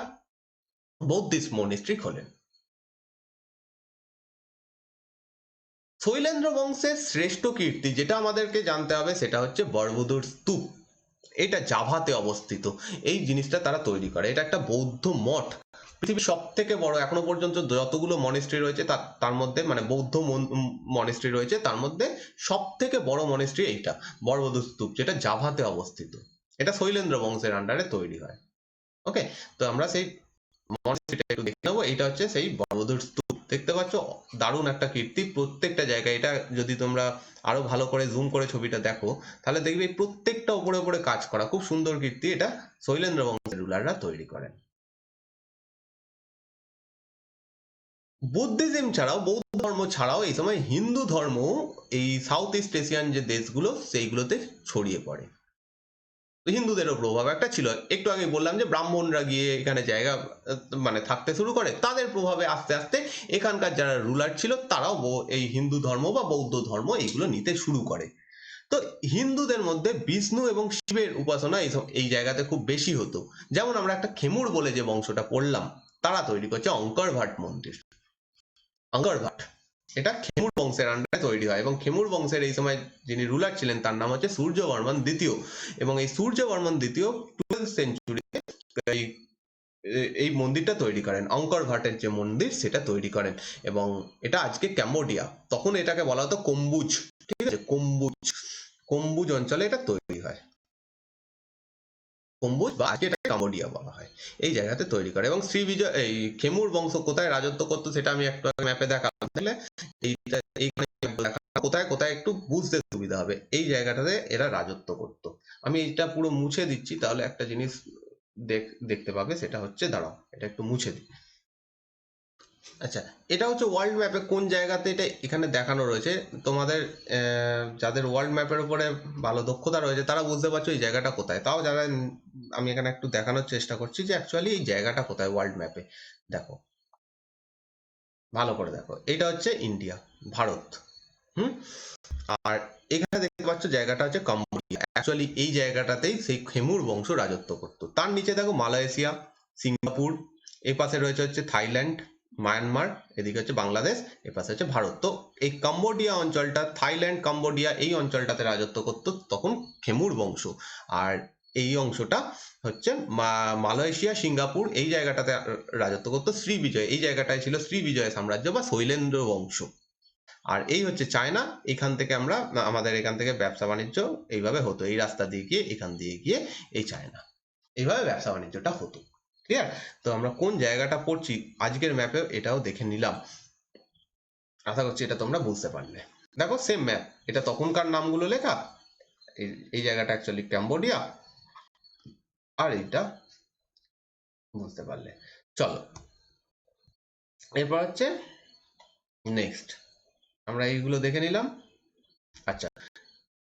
বৌদ্ধিস্ট মনিস্ট্রি খোলেন। শৈলেন্দ্র বংশের শ্রেষ্ঠ কীর্তি যেটা আমাদেরকে জানতে হবে সেটা হচ্ছে বরবুদুর স্তূপ। এটা জাভাতে অবস্থিত, এই জিনিসটা তারা তৈরি করে, এটা একটা বৌদ্ধ মঠ, পৃথিবীর সব থেকে বড় এখনো পর্যন্ত যতগুলো মনেস্ট্রি রয়েছে তার মধ্যে, মানে বৌদ্ধ মনেস্ট্রি রয়েছে তার মধ্যে সব থেকে বড় মনেস্ট্রি এইটা বরবুদুর স্তূপ, যেটা জাভাতে অবস্থিত। এটা শৈলেন্দ্র বংশের আন্ডারে তৈরি হয়। ওকে, তো আমরা সেই মনেস্ট্রিটা একটু দেখে নেবো। এইটা হচ্ছে সেই বরবুদুর স্তূপ, দেখতে পাচ্ছ দারুণ একটা কীর্তি, প্রত্যেকটা জায়গায়। এটা যদি তোমরা আরো ভালো করে জুম করে ছবিটা দেখো তাহলে দেখবে প্রত্যেকটা উপরে উপরে কাজ করা, খুব সুন্দর কীর্তি, এটা শৈলেন্দ্র বংশের রুলাররা তৈরি করেন। বুদ্ধিজম ছাড়াও, বৌদ্ধ ধর্ম ছাড়াও এই সময় হিন্দু ধর্ম এই সাউথ ইস্ট এশিয়ান যে দেশগুলো সেইগুলোতে ছড়িয়ে পড়ে, হিন্দুদেরও প্রভাব একটা ছিল। একটু আগে বললাম যে ব্রাহ্মণরা গিয়ে এখানে জায়গা মানে থাকতে শুরু করে, তাদের প্রভাবে আস্তে আস্তে এখানকার যারা রুলার ছিল তারাও এই হিন্দু ধর্ম বা বৌদ্ধ ধর্ম এইগুলো নিতে শুরু করে। তো হিন্দুদের মধ্যে বিষ্ণু এবং শিবের উপাসনা এই জায়গাতে খুব বেশি হতো। যেমন আমরা একটা খেমুর বলে যে বংশটা পড়লাম, তারা তৈরি করছে অঙ্কর ভাট মন্দির। অঙ্কর ভাট এটা খেমুর বংশের আন্ডারে তৈরি হয়, এবং খেমুর বংশের এই সময় যিনি রুলার ছিলেন তার নাম হচ্ছে সূর্যবর্মন দ্বিতীয়, এবং এই সূর্যবর্মন দ্বিতীয় 12th সেঞ্চুরিতে এই এই মন্দিরটা তৈরি করেন, অঙ্কর ভাটের যে মন্দির সেটা তৈরি করেন, এবং এটা আজকে ক্যাম্বোডিয়া, তখন এটাকে বলা হতো কম্বুজ, ঠিক আছে, কম্বুজ, কম্বুজ অঞ্চলে এটা তৈরি হয়। গম্বুজ বা আজকে এটাকে কাম্বোডিয়া বলা হয়, এই জায়গাতে তৈরি করে। এবং শ্রীবিজয় এই খেমুর বংশ কোথায় রাজত্ব করতো সেটা আমি একটু ম্যাপে দেখালাম, তাহলে এইটা এইখানে কোথায় কোথায় একটু বুঝতে সুবিধা হবে। এই জায়গাটাতে এরা রাজত্ব করতো। আমি এটা পুরো মুছে দিচ্ছি, তাহলে একটা জিনিস দেখতে পাবে, সেটা হচ্ছে, দাঁড়াও এটা একটু মুছে দিই। আচ্ছা, এটা হচ্ছে ওয়ার্ল্ড ম্যাপে কোন জায়গাতে এটা এখানে দেখানো রয়েছে। তোমাদের যাদের ওয়ার্ল্ড ম্যাপের উপরে ভালো দক্ষতা রয়েছে তারা বুঝতে পারছো এই জায়গাটা কোথায়। তাও যারা আমি এখানে একটু দেখানোর চেষ্টা করছি যে অ্যাকচুয়ালি এই জায়গাটা কোথায় ওয়ার্ল্ড ম্যাপে। দেখো, ভালো করে দেখো, এটা হচ্ছে ইন্ডিয়া, ভারত। হুম। আর এখানে দেখতে পাচ্ছ জায়গাটা হচ্ছে কম্বোডিয়া। অ্যাকচুয়ালি এই জায়গাটাতেই সেই খেমুর বংশ রাজত্ব করতো। তার নিচে দেখো মালয়েশিয়া, সিঙ্গাপুর, এই পাশে রয়েছে হচ্ছে থাইল্যান্ড, মায়ানমার, এদিকে হচ্ছে বাংলাদেশ, এ পাশে হচ্ছে ভারত। তো এই কম্বোডিয়া অঞ্চলটা, থাইল্যান্ড, কম্বোডিয়া, এই অঞ্চলটাতে রাজত্ব করতো তখন খেমুর বংশ। আর এই অংশটা হচ্ছে মালয়েশিয়া, সিঙ্গাপুর, এই জায়গাটাতে রাজত্ব করতো শ্রীবিজয়। এই জায়গাটায় ছিল শ্রীবিজয় সাম্রাজ্য বা শৈলেন্দ্র বংশ। আর এই হচ্ছে চায়না। এখান থেকে আমরা আমাদের এখান থেকে ব্যবসা বাণিজ্য এইভাবে হতো, এই রাস্তা দিয়ে গিয়ে এখান দিয়ে গিয়ে এই চায়না, এইভাবে ব্যবসা বাণিজ্যটা হতো। ক্লিয়ার? তো আমরা কোন জায়গাটা পড়ছি আজকের ম্যাপে এটাও দেখে নিলাম। আশা করছি এটা তোমরা বুঝতে পারলে। দেখো সেম ম্যাপ, এটা তখনকার নামগুলো লেখা। এই জায়গাটা অ্যাকচুয়ালি ক্যাম্বোডিয়া, আর এইটা বুঝতে পারলে। চলো, এরপর হচ্ছে নেক্সট, আমরা এইগুলো দেখে নিলাম। আচ্ছা,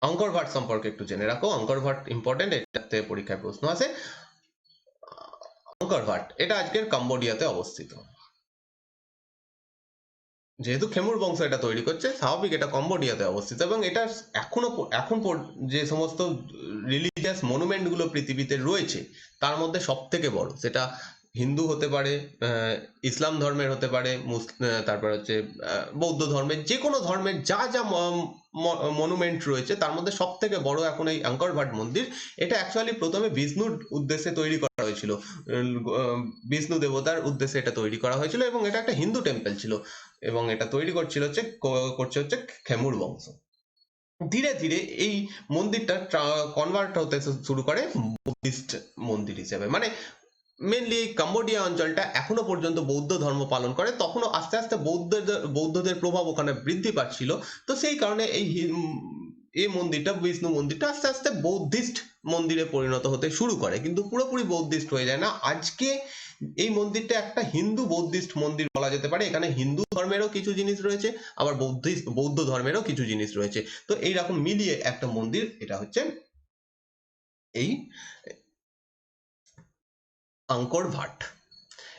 অঙ্কর ভাট সম্পর্কে একটু জেনে রাখো। অঙ্কর ভাট ইম্পর্টেন্ট, এটাতে পরীক্ষায় প্রশ্ন আছে। অঙ্কর ভাট এটা আজকের কম্বোডিয়াতে অবস্থিত। যেহেতু খেমুর বংশ এটা তৈরি করছে, স্বাভাবিক এটা কম্বোডিয়াতে অবস্থিত। এবং এটা এখন যে সমস্ত রিলিজিয়াস মনুমেন্ট গুলো পৃথিবীতে রয়েছে তার মধ্যে সব থেকে বড়, সেটা হিন্দু হতে পারে, ইসলাম ধর্মের হতে পারে, তারপর হচ্ছে বৌদ্ধ ধর্মের, যে কোনো ধর্মের যা যা মনুমেন্ট রয়েছে তার মধ্যে সব থেকে বড় এখন এই অঙ্কর ভাট মন্দির। এটা অ্যাকচুয়ালি প্রথমে বিষ্ণুর উদ্দেশ্যে তৈরি করা হয়েছিল, বিষ্ণু দেবতার উদ্দেশ্যে এটা তৈরি করা হয়েছিল, এবং এটা একটা হিন্দু টেম্পল ছিল। এবং এটা তৈরি করছে হচ্ছে খেমুর বংশ। ধীরে ধীরে এই মন্দিরটা কনভার্ট হতে শুরু করে বুদ্ধিস্ট মন্দির হিসেবে। মানে মেনলি কম্বোডিয়া অঞ্চলটা এখনো পর্যন্ত বৌদ্ধ ধর্ম পালন করে, তখনও আস্তে আস্তে বৌদ্ধদের প্রভাব ওখানে বৃদ্ধি পাচ্ছিল। তো সেই কারণে এই মন্দিরটা, বিষ্ণু মন্দিরটা আস্তে আস্তে বৌদ্ধিস্ট মন্দিরে পরিণত হতে শুরু করে, কিন্তু পুরোপুরি বৌদ্ধিস্ট হয়ে যায় না। আজকে এই মন্দিরটা একটা হিন্দু বৌদ্ধিস্ট মন্দির বলা যেতে পারে। এখানে হিন্দু ধর্মেরও কিছু জিনিস রয়েছে, আবার বৌদ্ধ ধর্মেরও কিছু জিনিস রয়েছে। তো এইরকম মিলিয়ে একটা মন্দির, এটা হচ্ছে এই অঙ্কর ভাট।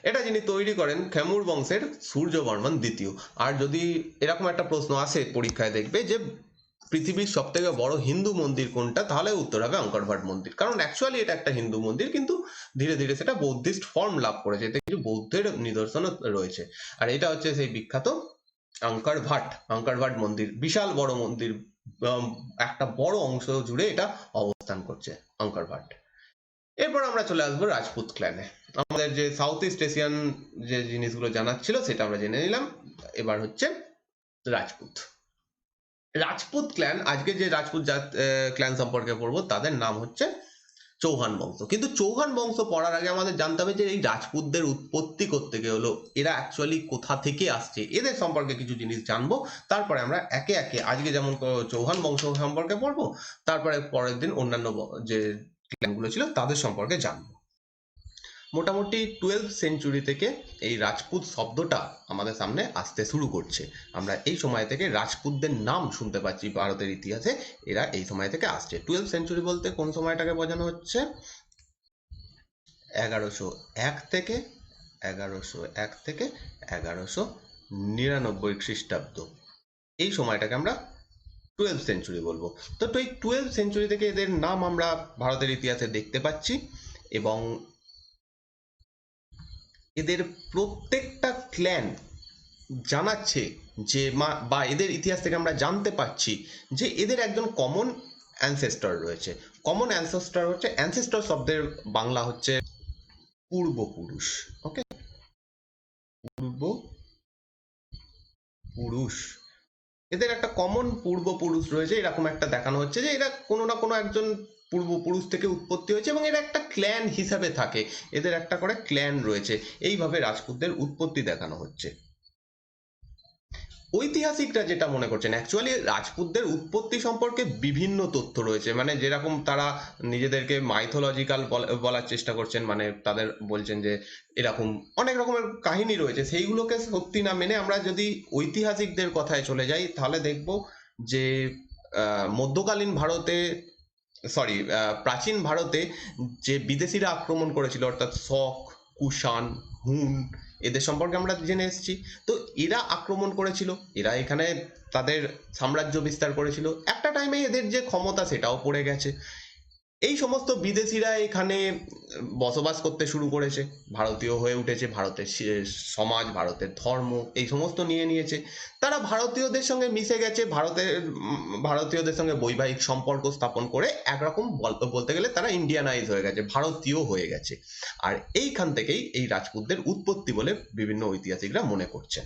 এটা যিনি তৈরি করেন খেমুর বংশের সূর্যবর্মন দ্বিতীয়। আর যদি এরকম একটা প্রশ্ন আসে পরীক্ষায়, দেখবে যে পৃথিবীর সব থেকে বড় হিন্দু মন্দির কোনটা, তাহলে উত্তর হবে অঙ্কর ভাট মন্দির। কারণ অ্যাকচুয়ালি এটা একটা হিন্দু মন্দির, কিন্তু ধীরে ধীরে সেটা বৌদ্ধিস্ট ফর্ম লাভ করেছে, এতে কিছু বৌদ্ধের নিদর্শন রয়েছে। আর এটা হচ্ছে সেই বিখ্যাত অঙ্কর ভাট মন্দির, বিশাল বড় মন্দির। একটা বড় অংশ জুড়ে এটা অবস্থান করছে অঙ্কর ভাট। এরপর আমরা চলে আসবো রাজপুত ক্ল্যানে। আমাদের যে সাউথ ইস্ট এশিয়ান যে জিনিসগুলো জানার ছিল সেটা আমরা জেনে নিলাম। এবার হচ্ছে রাজপুত। রাজপুত ক্ল্যান, আজকে যে রাজপুত ক্ল্যান সম্পর্কে পড়বো তাদের নাম হচ্ছে চৌহান বংশ। কিন্তু চৌহান বংশ পড়ার আগে আমাদের জানতে হবে যে এই রাজপুতদের উৎপত্তি করতে হলো, এরা অ্যাকচুয়ালি কোথা থেকে আসছে, এদের সম্পর্কে কিছু জিনিস জানবো। তারপরে আমরা একে একে আজকে যেমন চৌহান বংশ সম্পর্কে পড়বো, তারপরে পরের দিন অন্যান্য যে ক্ল্যানগুলো ছিল তাদের সম্পর্কে জানবো। মোটামুটি 12th সেঞ্চুরি থেকে এই রাজপুত শব্দটা আমাদের সামনে আসতে শুরু করছে। আমরা এই সময় থেকে রাজপুতদের নাম শুনতে পাচ্ছি ভারতের ইতিহাসে, এরা এই সময় থেকে আসছে। 12th সেঞ্চুরি বলতে কোন সময়টাকে বোঝানো হচ্ছে? 1101 থেকে 1199 খ্রিস্টাব্দ, এই সময়টাকে আমরা 12th সেঞ্চুরি বলবো। তো এই 12th সেঞ্চুরি থেকে এদের নাম আমরা ভারতের ইতিহাসে দেখতে পাচ্ছি, এবং এদের প্রত্যেকটা ক্ল্যান জানাচ্ছে যে বা এদের ইতিহাস থেকে আমরা জানতে পারছি যে এদের একজন কমন অ্যানসেস্টর রয়েছে। কমন অ্যানসেস্টর হচ্ছে, অ্যানসেস্টর শব্দের বাংলা হচ্ছে পূর্বপুরুষ। ওকে, পূর্বপুরুষ, এদের একটা কমন পূর্বপুরুষ রয়েছে, এরকম একটা দেখানো হচ্ছে যে এরা কোনো না কোনো একজন পূর্বপুরুষ থেকে উৎপত্তি হয়েছে এবং এরা একটা ক্ল্যান হিসাবে থাকে, এদের একটা করে ক্ল্যান রয়েছে, এইভাবে রাজপুতদের উৎপত্তি দেখানো হচ্ছে। ঐতিহাসিকরা যেটা মনে করছেন, অ্যাকচুয়ালি রাজপুতদের উৎপত্তি সম্পর্কে বিভিন্ন তথ্য রয়েছে, মানে যেরকম তারা নিজেদেরকে মাইথোলজিক্যাল বলার চেষ্টা করছেন, মানে তাদের বলছেন যে এরকম অনেক রকমের কাহিনী রয়েছে, সেইগুলোকে সত্যি না মেনে আমরা যদি ঐতিহাসিকদের কথায় চলে যাই তাহলে দেখব যে মধ্যকালীন ভারতে, সরি, প্রাচীন ভারতে যে বিদেশিরা আক্রমণ করেছিল, অর্থাৎ শক, কুষাণ, হুন, এদের সম্পর্কে আমরা জেনে এসেছি। তো এরা আক্রমণ করেছিল, এরা এখানে তাদের সাম্রাজ্য বিস্তার করেছিল, একটা টাইমে এদের যে ক্ষমতা সেটাও পড়ে গেছে। এই সমস্ত বিদেশিরা এখানে বসবাস করতে শুরু করেছে, ভারতীয় হয়ে উঠেছে, ভারতের সমাজ, ভারতের ধর্ম এই সমস্ত নিয়ে নিয়েছে। তারা ভারতীয়দের সঙ্গে মিশে গেছে, ভারতীয়দের সঙ্গে বৈবাহিক সম্পর্ক স্থাপন করে একরকম বলতে গেলে তারা ইন্ডিয়ানাইজ হয়ে গেছে, ভারতীয় হয়ে গেছে। আর এইখান থেকেই এই রাজপুতদের উৎপত্তি বলে বিভিন্ন ঐতিহাসিকরা মনে করছেন।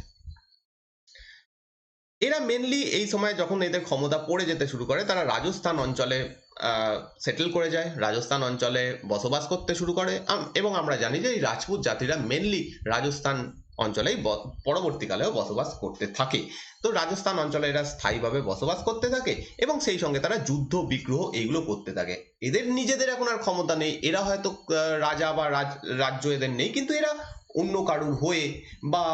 এরা মেনলি এই সময় যখন এদের ক্ষমতা পড়ে যেতে শুরু করে, তারা রাজস্থান অঞ্চলে সেটেল করে যায়, রাজস্থান অঞ্চলে বসবাস করতে শুরু করে, এবং আমরা জানি যে এই রাজপুত জাতিরা মেনলি রাজস্থান অঞ্চলেই পরবর্তীকালেও বসবাস করতে থাকে। তো রাজস্থান অঞ্চলে এরা স্থায়ীভাবে বসবাস করতে থাকে এবং সেই সঙ্গে তারা যুদ্ধ বিগ্রহ এইগুলো করতে থাকে। এদের নিজেদের এখন আর ক্ষমতা নেই, এরা হয়তো রাজা বা রাজ্য এদের নেই, কিন্তু এরা অন্য কারুর হয়ে বা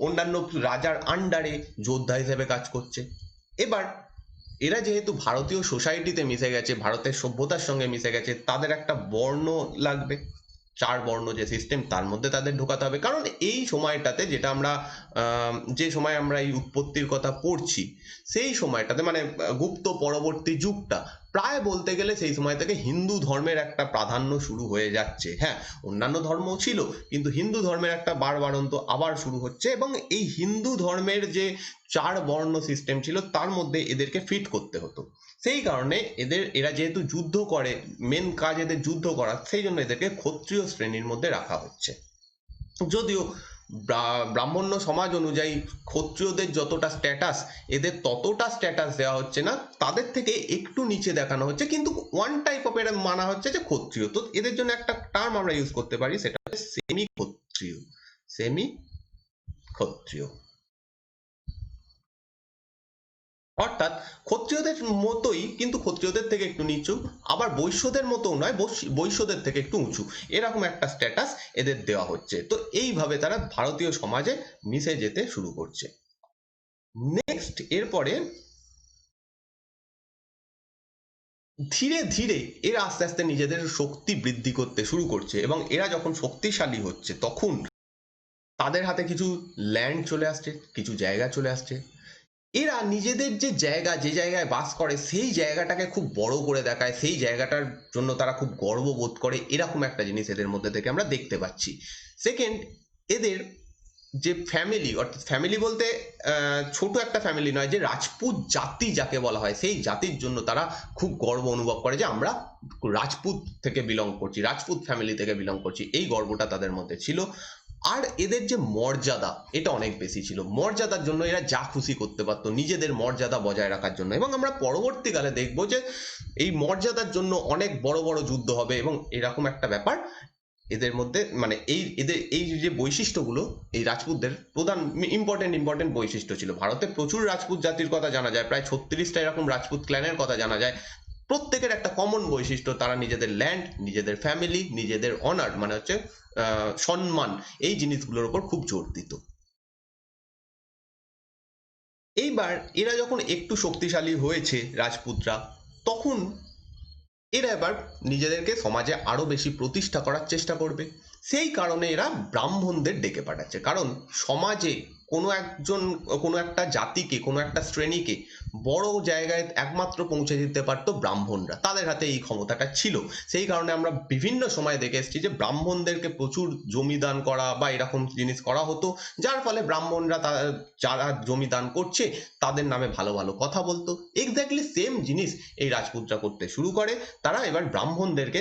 অন্যান্য রাজার আন্ডারে যোদ্ধা হিসেবে কাজ করছে। এবার এরা যেহেতু ভারতীয় সোসাইটিতে মিশে গেছে, ভারতের সভ্যতার সঙ্গে মিশে গেছে, তাদের একটা বর্ণ লাগবে, 4 বর্ণ যে সিস্টেম তার মধ্যে তাদের ঢোকাতে হবে। কারণ এই সময়টাতে যেটা আমরা যে সময় আমরা এই উৎপত্তির কথা পড়ছি, সেই সময়টাতে মানে গুপ্ত পরবর্তী যুগটা, প্রায় বলতে গেলে সেই সময় থেকে হিন্দু ধর্মের একটা প্রাধান্য শুরু হয়ে যাচ্ছে। হ্যাঁ, অন্যান্য ধর্মও ছিল, কিন্তু হিন্দু ধর্মের একটা বাড়বাড়ন্ত আবার শুরু হচ্ছে, এবং এই হিন্দু ধর্মের যে 4 বর্ণ সিস্টেম ছিল তার মধ্যে এদেরকে ফিট করতে হতো। সেই কারণে এরা যেহেতু যুদ্ধ করে, মেন কাজ এদের যুদ্ধ করা, সেই জন্য এদেরকে ক্ষত্রিয় শ্রেণীর মধ্যে রাখা হচ্ছে। যদিও ব্রাহ্মণ্য সমাজ অনুযায়ী ক্ষত্রিয়দের যতটা স্ট্যাটাস, এদের ততটা স্ট্যাটাস দেওয়া হচ্ছে না, তাদের থেকে একটু নিচে দেখানো হচ্ছে, কিন্তু ওয়ান টাইপ অফ এরা মানা হচ্ছে যে ক্ষত্রিয়। তো এদের জন্য একটা টার্ম আমরা ইউজ করতে পারি, সেটা হচ্ছে সেমি ক্ষত্রিয়। সেমি ক্ষত্রিয় অর্থাৎ ক্ষত্রিয়দের মতোই, কিন্তু ক্ষত্রিয়দের থেকে একটু নিচু, আবার বৈশ্যদের মতো নয়, বৈশ্যদের থেকে একটু উঁচু, এরকম একটা স্ট্যাটাস এদের দেওয়া হচ্ছে। তো এইভাবে তারা ভারতীয় সমাজে মিশে যেতে শুরু করছে। নেক্সট, এরপরে ধীরে ধীরে এরা আস্তে আস্তে নিজেদের শক্তি বৃদ্ধি করতে শুরু করছে, এবং এরা যখন শক্তিশালী হচ্ছে তখন তাদের হাতে কিছু ল্যান্ড চলে আসছে, কিছু জায়গা চলে আসছে। এরা নিজেদের যে জায়গা, যে জায়গায় বাস করে, সেই জায়গাটাকে খুব বড় করে দেখায়, সেই জায়গাটার জন্য তারা খুব গর্ববোধ করে, এরকম একটা জিনিস এদের মধ্যে থেকে আমরা দেখতে পাচ্ছি। সেকেন্ড, এদের যে ফ্যামিলি, অর্থাৎ ফ্যামিলি বলতে ছোট একটা ফ্যামিলি নয়, যে রাজপুত জাতি যাকে বলা হয়, সেই জাতির জন্য তারা খুব গর্ব অনুভব করে যে আমরা রাজপুত থেকে বিলং করছি, রাজপুত ফ্যামিলি থেকে বিলং করছি, এই গর্বটা তাদের মধ্যে ছিল। আর এদের যে মর্যাদা, এটা অনেক বেশি ছিল, মর্যাদার জন্য এরা যা খুশি করতে পারতো নিজেদের মর্যাদা বজায় রাখার জন্য। এবং আমরা পরবর্তীকালে দেখব যে এই মর্যাদার জন্য অনেক বড় বড় যুদ্ধ হবে, এবং এরকম একটা ব্যাপার এদের মধ্যে, মানে এদের এই যে বৈশিষ্ট্যগুলো, এই রাজপুতদের প্রধান ইম্পর্টেন্ট বৈশিষ্ট্য ছিল। ভারতে প্রচুর রাজপুত জাতির কথা জানা যায়, প্রায় 36টা এরকম রাজপুত ক্ল্যানের কথা জানা যায়। প্রত্যেকের একটা কমন বৈশিষ্ট্য, তারা নিজেদের ল্যান্ড, নিজেদের ফ্যামিলি, নিজেদের অনার, মানে হচ্ছে সম্মান, এই জিনিসগুলোর উপর খুব জোর দিত। এইবার এরা যখন একটু শক্তিশালী হয়েছে রাজপুতরা, তখন এরা এবার নিজেদেরকে সমাজে আরো বেশি প্রতিষ্ঠা করার চেষ্টা করবে। সেই কারণে এরা ব্রাহ্মণদের ডেকে পাঠাচ্ছে, কারণ সমাজে কোনো একটা জাতিকে, কোনো একটা শ্রেণীকে বড় জায়গায় একমাত্র পৌঁছে দিতে পারতো ব্রাহ্মণরা, তাদের হাতে এই ক্ষমতাটা ছিল। সেই কারণে আমরা বিভিন্ন সময় দেখে এসেছি যে ব্রাহ্মণদেরকে প্রচুর জমিদান করা বা এরকম জিনিস করা হতো, যার ফলে ব্রাহ্মণরা যারা জমিদান করছে তাদের নামে ভালো ভালো কথা বলতো। এক্স্যাক্টলি সেম জিনিস এই রাজপুতরা করতে শুরু করে। তারা এবার ব্রাহ্মণদেরকে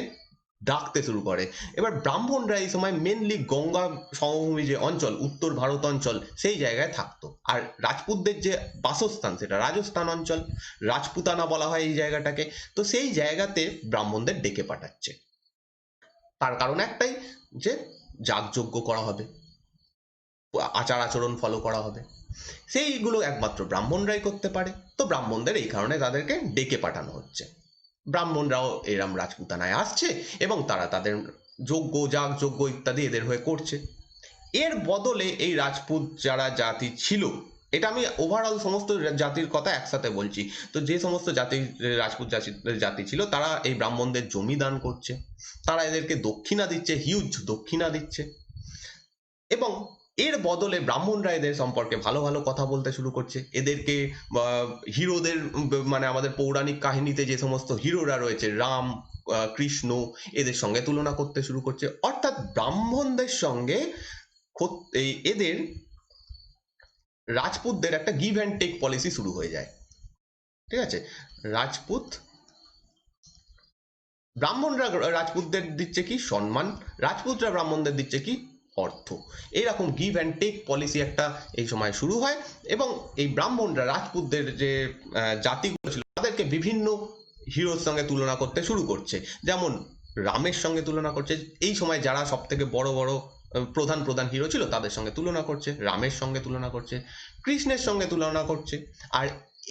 ডাকতে শুরু করে। এবার ব্রাহ্মণরা এই সময় মেনলি গঙ্গা সমভূমি যে অঞ্চল, উত্তর ভারত অঞ্চল, সেই জায়গায় থাকতো। আর রাজপুতদের যে বাসস্থান সেটা রাজস্থান অঞ্চল, রাজপুতানা বলা হয় এই জায়গাটাকে। তো সেই জায়গাতে ব্রাহ্মণদের ডেকে পাঠাচ্ছে, তার কারণ একটাই, যে যাগযজ্ঞ করা হবে, আচার আচরণ ফলো করা হবে, সেইগুলো একমাত্র ব্রাহ্মণরাই করতে পারে। তো ব্রাহ্মণদের এই কারণে তাদেরকে ডেকে পাঠানো হচ্ছে। ব্রাহ্মণরাও এরম রাজপুতানায় আসছে এবং তারা তাদের যাগযজ্ঞ ইত্যাদি এদের হয়ে করছে। এর বদলে এই রাজপুত যারা জাতি ছিল, এটা আমি ওভারঅল সমস্ত জাতির কথা একসাথে বলছি, তো যে সমস্ত জাতি রাজপুত জাতি ছিল তারা এই ব্রাহ্মণদের জমি দান করছে, তারা এদেরকে দক্ষিণা দিচ্ছে, হিউজ দক্ষিণা দিচ্ছে, এবং এর বদলে ব্রাহ্মণরা এদের সম্পর্কে ভালো ভালো কথা বলতে শুরু করছে। এদেরকে হিরোদের, মানে আমাদের পৌরাণিক কাহিনীতে যে সমস্ত হিরোরা রয়েছে, রাম, কৃষ্ণ, এদের সঙ্গে তুলনা করতে শুরু করছে। অর্থাৎ ব্রাহ্মণদের সঙ্গে এদের রাজপুতদের একটা গিভ অ্যান্ড টেক পলিসি শুরু হয়ে যায়। ঠিক আছে, ব্রাহ্মণরা রাজপুতদের দিচ্ছে কি সম্মান, রাজপুতরা ব্রাহ্মণদের দিচ্ছে কি অর্থ। এইরকম গিভ অ্যান্ড টেক পলিসি একটা এই সময় শুরু হয়, এবং এই ব্রাহ্মণরা রাজপুতদের যে জাতিগুলো ছিল তাদেরকে বিভিন্ন হিরোর সঙ্গে তুলনা করতে শুরু করছে। যেমন রামের সঙ্গে তুলনা করছে, এই সময় যারা সব থেকে বড় বড় প্রধান প্রধান হিরো ছিল তাদের সঙ্গে তুলনা করছে, রামের সঙ্গে তুলনা করছে, কৃষ্ণের সঙ্গে তুলনা করছে। আর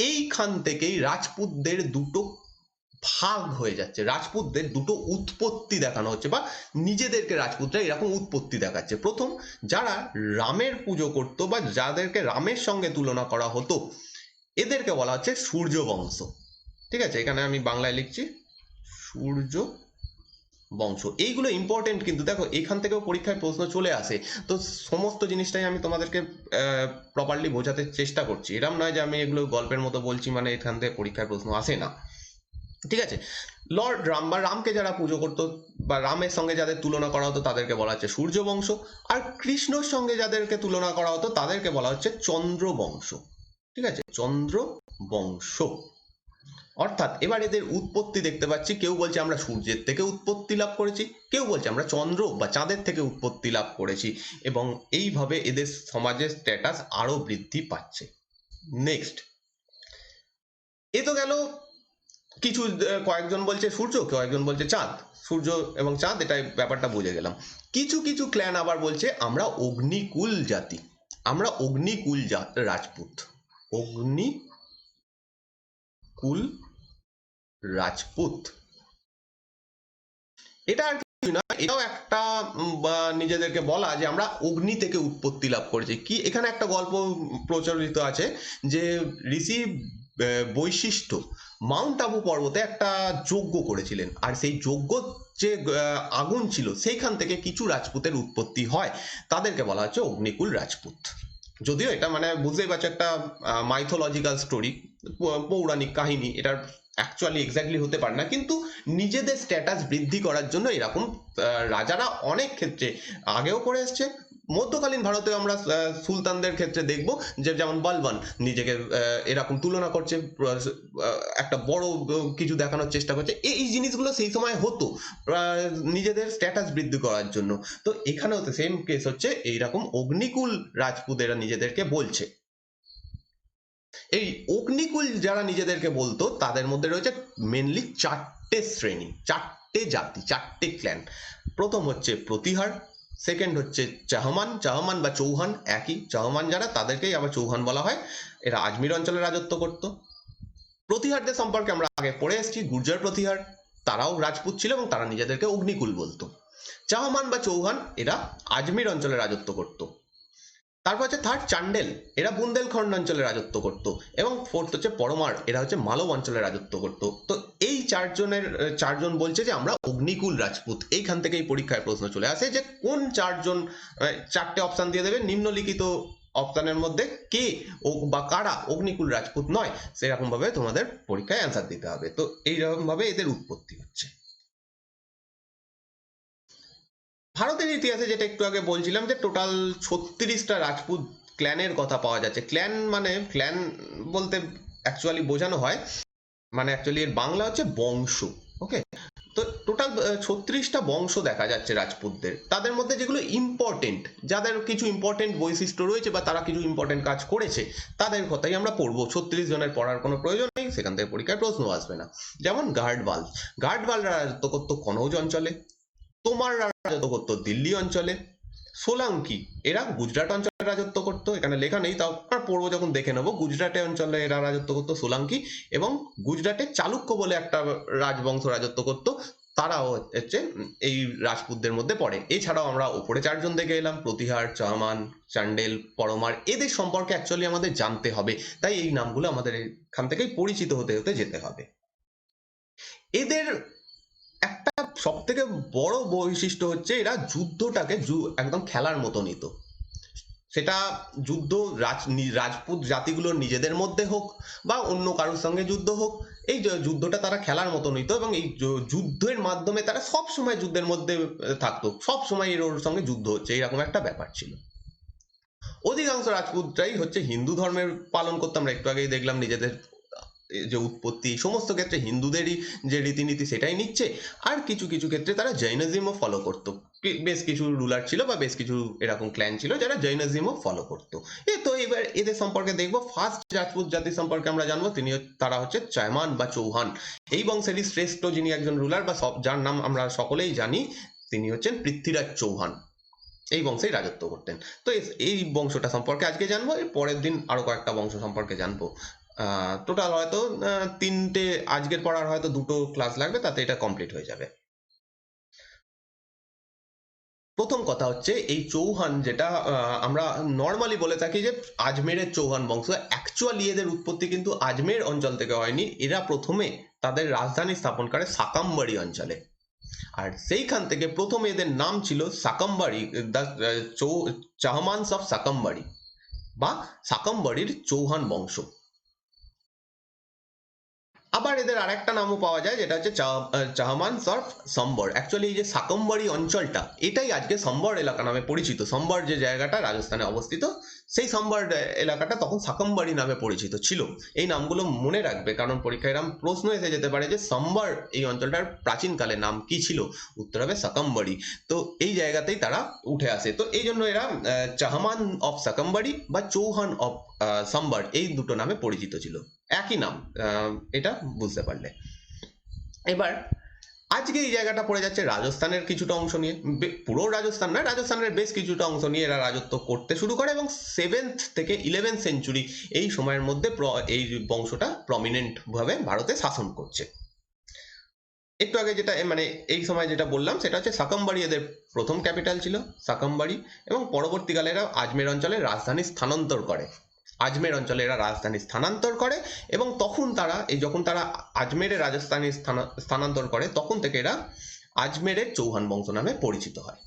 এইখান থেকেই রাজপুতদের দুটো ভাগ হয়ে যাচ্ছে, রাজপুতদের দুটো উৎপত্তি দেখানো হচ্ছে, বা নিজেদেরকে রাজপুতরা এরকম উৎপত্তি দেখাচ্ছে। প্রথম, যারা রামের পুজো করতো বা যাদেরকে রামের সঙ্গে তুলনা করা হতো, এদেরকে বলা হচ্ছে সূর্য বংশ। ঠিক আছে, এখানে আমি বাংলায় লিখছি সূর্য বংশ। এইগুলো ইম্পর্টেন্ট, কিন্তু দেখো এখান থেকেও পরীক্ষায় প্রশ্ন চলে আসে। তো সমস্ত জিনিসটাই আমি তোমাদেরকে প্রপারলি বোঝাতে চেষ্টা করছি, এরম নয় যে আমি এগুলো গল্পের মতো বলছি মানে এখান থেকে পরীক্ষায় প্রশ্ন আসে না। ঠিক আছে, লর্ড রাম বা রামকে যারা পুজো করতো বা রামের সঙ্গে যাদের তুলনা করা হতো তাদেরকে বলা হচ্ছে সূর্য বংশ, আর কৃষ্ণর সঙ্গে যাদেরকে তুলনা করা হতো তাদেরকে বলা হচ্ছে চন্দ্র বংশ। ঠিক আছে, চন্দ্র বংশ। অর্থাৎ এবার এদের উৎপত্তি দেখতে পাচ্ছি, কেউ বলছে আমরা সূর্যের থেকে উৎপত্তি লাভ করেছি, কেউ বলছে আমরা চন্দ্র বা চাঁদের থেকে উৎপত্তি লাভ করেছি, এবং এইভাবে এদের সমাজের স্ট্যাটাস আরো বৃদ্ধি পাচ্ছে। নেক্সট, এ তো গেল কিছু, কয়েকজন বলছে সূর্য, কয়েকজন বলছে চাঁদ। সূর্য এবং চাঁদ, এটাই ব্যাপারটা বুঝে গেলাম। কিছু কিছু ক্ল্যান আবার বলছে আমরা অগ্নিকুল জাতি, আমরা অগ্নিকুল রাজপুত, অগ্নিকুল রাজপুত। এটা আর কিছু না, এটাও একটা নিজেদেরকে বলা যে আমরা অগ্নি থেকে উৎপত্তি লাভ করেছি। কি এখানে একটা গল্প প্রচলিত আছে যে ঋষি বৈশিষ্ট্য মাউন্ট আবু পর্বতে একটা যজ্ঞ করেছিলেন, আর সেই যজ্ঞ যে আগুন ছিল সেইখান থেকে কিছু রাজপুতের উৎপত্তি হয়, তাদেরকে বলা হচ্ছে অগ্নিকুল রাজপুত। যদিও এটা মানে বুঝতেই পারছো একটা মাইথোলজিক্যাল স্টোরি, পৌরাণিক কাহিনী, এটার অ্যাকচুয়ালি এক্স্যাক্টলি হতে পারে না, কিন্তু নিজেদের স্ট্যাটাস বৃদ্ধি করার জন্য এরকম রাজারা অনেক ক্ষেত্রে আগেও করে এসছে। মধ্যকালীন ভারতে আমরা সুলতানদের ক্ষেত্রে দেখব যে যেমন বলবান নিজেকে এরকম তুলনা করছে, একটা বড় কিছু দেখানোর চেষ্টা করছে। এই জিনিসগুলো সেই সময় হতো নিজেদের স্ট্যাটাস বৃদ্ধি করার জন্য। তো এখানেও তো সেম কেস হচ্ছে, এইরকম অগ্নিকুল রাজপুতেরা নিজেদেরকে বলছে। এই অগ্নিকুল যারা নিজেদেরকে বলতো তাদের মধ্যে রয়েছে মেনলি চারটে শ্রেণী, চারটে জাতি, চারটে ক্ল্যান। প্রথম হচ্ছে প্রতিহার, সেকেন্ড হচ্ছে চাহমান, চাহমান বা চৌহান একই, চাহমান যারা তাদেরকেই আবার চৌহান বলা হয়, এরা আজমির অঞ্চলে রাজত্ব করত। প্রতিহারদের সম্পর্কে আমরা আগে পড়ে এসেছি, গুর্জর প্রতিহার, তারাও রাজপুত ছিল এবং তারা নিজেদেরকে অগ্নিকুল বলতো। চাহমান বা চৌহান এরা আজমির অঞ্চলে রাজত্ব করত। তারপর হচ্ছে থার্ড চান্ডেল, এরা বুন্দেলখণ্ড অঞ্চলে রাজত্ব করত। এবং ফোর্থ হচ্ছে পরমার, এরা হচ্ছে মালব অঞ্চলে রাজত্ব করত। তো এই চারজন বলছে যে আমরা অগ্নিকুল রাজপুত। এইখান থেকেই পরীক্ষায় প্রশ্ন চলে আসে যে কোন চারজন, চারটে অপশন দিয়ে দেবে, নিম্নলিখিত অপশনের মধ্যে কে বা কারা অগ্নিকুল রাজপুত নয়, সেরকম ভাবে তোমাদের পরীক্ষায় অ্যান্সার দিতে হবে। তো এইরকম ভাবে এদের উৎপত্তি হচ্ছে। ভারতের ইতিহাসে যেটা একটু আগে বলছিলাম যে টোটাল 36টা রাজপুত ক্ল্যানের কথা পাওয়া যাচ্ছে। ক্ল্যান মানে, ক্ল্যান বলতে অ্যাকচুয়ালি বোঝানো হয়, মানে অ্যাকচুয়ালি এর বাংলা হচ্ছে বংশ। ওকে, তো টোটাল 36টা বংশ দেখা যাচ্ছে রাজপুতদের। তাদের মধ্যে যেগুলো ইম্পর্টেন্ট, যাদের কিছু ইম্পর্টেন্ট বৈশিষ্ট্য রয়েছে বা তারা কিছু ইম্পর্টেন্ট কাজ করেছে, তাদের কথাই আমরা পড়বো। 36 জনের পড়ার কোনো প্রয়োজন নেই, সেখান থেকে পরীক্ষায় প্রশ্ন আসবে না। যেমন গার্ডওয়াল, গার্ডওয়ালরা রাজত্ব করতো কনৌজ অঞ্চলে, তোমাররা রাজত্ব করতো দিল্লি অঞ্চলে, সোলাঙ্কি এরা গুজরাট অঞ্চলে রাজত্ব করতো, এখানে লেখা নেই তাও আমরা পড়বো যখন দেখে নেবো। গুজরাটে অঞ্চলে এরা রাজত্ব করতো সোলাঙ্কি, এবং গুজরাটে চালুক্য বলে একটা রাজবংশ রাজত্ব করতো, তারাও হচ্ছে এই রাজপুতদের মধ্যে পড়ে। এছাড়াও আমরা উপরে 4 জন দেখে এলাম, প্রতিহার, চাহমান, চান্ডেল, পরমার। এদের সম্পর্কে অ্যাকচুয়ালি আমাদের জানতে হবে, তাই এই নামগুলো আমাদের এখান থেকেই পরিচিত হতে হতে যেতে হবে। এদের একটা সব থেকে বড় বৈশিষ্ট্য হচ্ছে এরা যুদ্ধটাকে একদম খেলার মতো নিত। সেটা যুদ্ধ রাজপুত জাতিগুলোর নিজেদের মধ্যে হোক বা অন্য কারোর সঙ্গে যুদ্ধ হোক, এই যুদ্ধটা তারা খেলার মতো নিত, এবং এই যুদ্ধের মাধ্যমে তারা সব সময় যুদ্ধের মধ্যে থাকতো, সব সময় এর ওর সঙ্গে যুদ্ধ হচ্ছে, এইরকম একটা ব্যাপার ছিল। অধিকাংশ রাজপুতরাই হচ্ছে হিন্দু ধর্মের পালন করতো, আমরা একটু আগেই দেখলাম নিজেদের যে উৎপত্তি সমস্ত ক্ষেত্রে হিন্দুদেরই যে রীতিনীতি সেটাই নিচ্ছে। আর কিছু কিছু ক্ষেত্রে তারা জৈনিজমও ফলো করতো, বেশ কিছু রুলার ছিল বা বেশ কিছু এরকম ক্ল্যান ছিল যারা জৈনিজমও ফলো করতো। তো এবার এদের সম্পর্কে দেখবো। ফার্স্ট রাজপুত জাতি সম্পর্কে আমরা জানবো, তারা হচ্ছে চায়মান বা চৌহান। এই বংশেরই শ্রেষ্ঠ যিনি একজন রুলার বা যার নাম আমরা সকলেই জানি, তিনি হচ্ছেন পৃথ্বীরাজ চৌহান। এই বংশেই রাজত্ব করতেন। তো এই বংশটা সম্পর্কে আজকে জানবো, এর পরের দিন আরো কয়েকটা বংশ সম্পর্কে জানবো। টোটাল হয়তো 3টে, আজকের পড়ার হয়তো 2টো ক্লাস লাগবে, তাতে এটা কমপ্লিট হয়ে যাবে। প্রথম কথা হচ্ছে এই চৌহান, যেটা আমরা নর্মালি বলে থাকি যে আজমেরের চৌহান বংশ, অ্যাকচুয়ালি এদের উৎপত্তি কিন্তু আজমের অঞ্চল থেকে হয়নি। এরা প্রথমে তাদের রাজধানী স্থাপন করে সাকাম্বাড়ি অঞ্চলে, আর সেইখান থেকে প্রথমে এদের নাম ছিল সাকাম্বাড়ি, চাহমানস অফ সাকাম্বাড়ি বা সাকাম্বাড়ির চৌহান বংশ। আবার এদের আরেকটা নামও পাওয়া যায়, যেটা হচ্ছে চাহমানস অফ সম্বর। অ্যাকচুয়ালি এই যে সাকম্বাড়ি অঞ্চলটা, এটাই আজকে সম্বর এলাকা নামে পরিচিত। সম্বর যে জায়গাটা রাজস্থানে অবস্থিত, সেই সম্বর এলাকাটা তখন সাকম্বাড়ি নামে পরিচিত ছিল। এই নামগুলো মনে রাখবে, কারণ পরীক্ষায় এরকম প্রশ্ন এসে যেতে পারে যে সম্বর এই অঞ্চলটার প্রাচীনকালে নাম কি ছিল, উত্তর হবে সাকম্বাড়ি। তো এই জায়গাতেই তারা উঠে আসে, তো এই জন্য এরা চাহমান অফ সাকম্বাড়ি বা চৌহান অফ সম্বর, এই দুটো নামে পরিচিত ছিল। একই নাম, এটা বুঝতে পারলে। এবার আজকে এই জায়গাটা পড়ে যাচ্ছে রাজস্থানের কিছুটা অংশ নিয়ে, পুরো রাজস্থান নয়, রাজস্থানের বেশ কিছুটা অংশ নিয়ে এরা রাজত্ব করতে শুরু করে, এবং 7th থেকে 11th সেঞ্চুরি এই সময়ের মধ্যে এই বংশটা প্রমিনেন্ট ভাবে ভারতে শাসন করছে। একটু আগে যেটা মানে এই সময় যেটা বললাম সেটা হচ্ছে সাকাম্বাড়ি এদের প্রথম ক্যাপিটাল ছিল, সাকাম্বাড়ি, এবং পরবর্তীকালে এরা আজমের অঞ্চলে রাজধানী স্থানান্তর করে। আজমের অঞ্চলে এরা রাজধানী স্থানান্তর করে, এবং তখন তারা যখন তারা আজমেরের রাজধানী স্থানান্তর করে, তখন থেকে এরা আজমেরের চৌহান বংশ নামে পরিচিত হয়।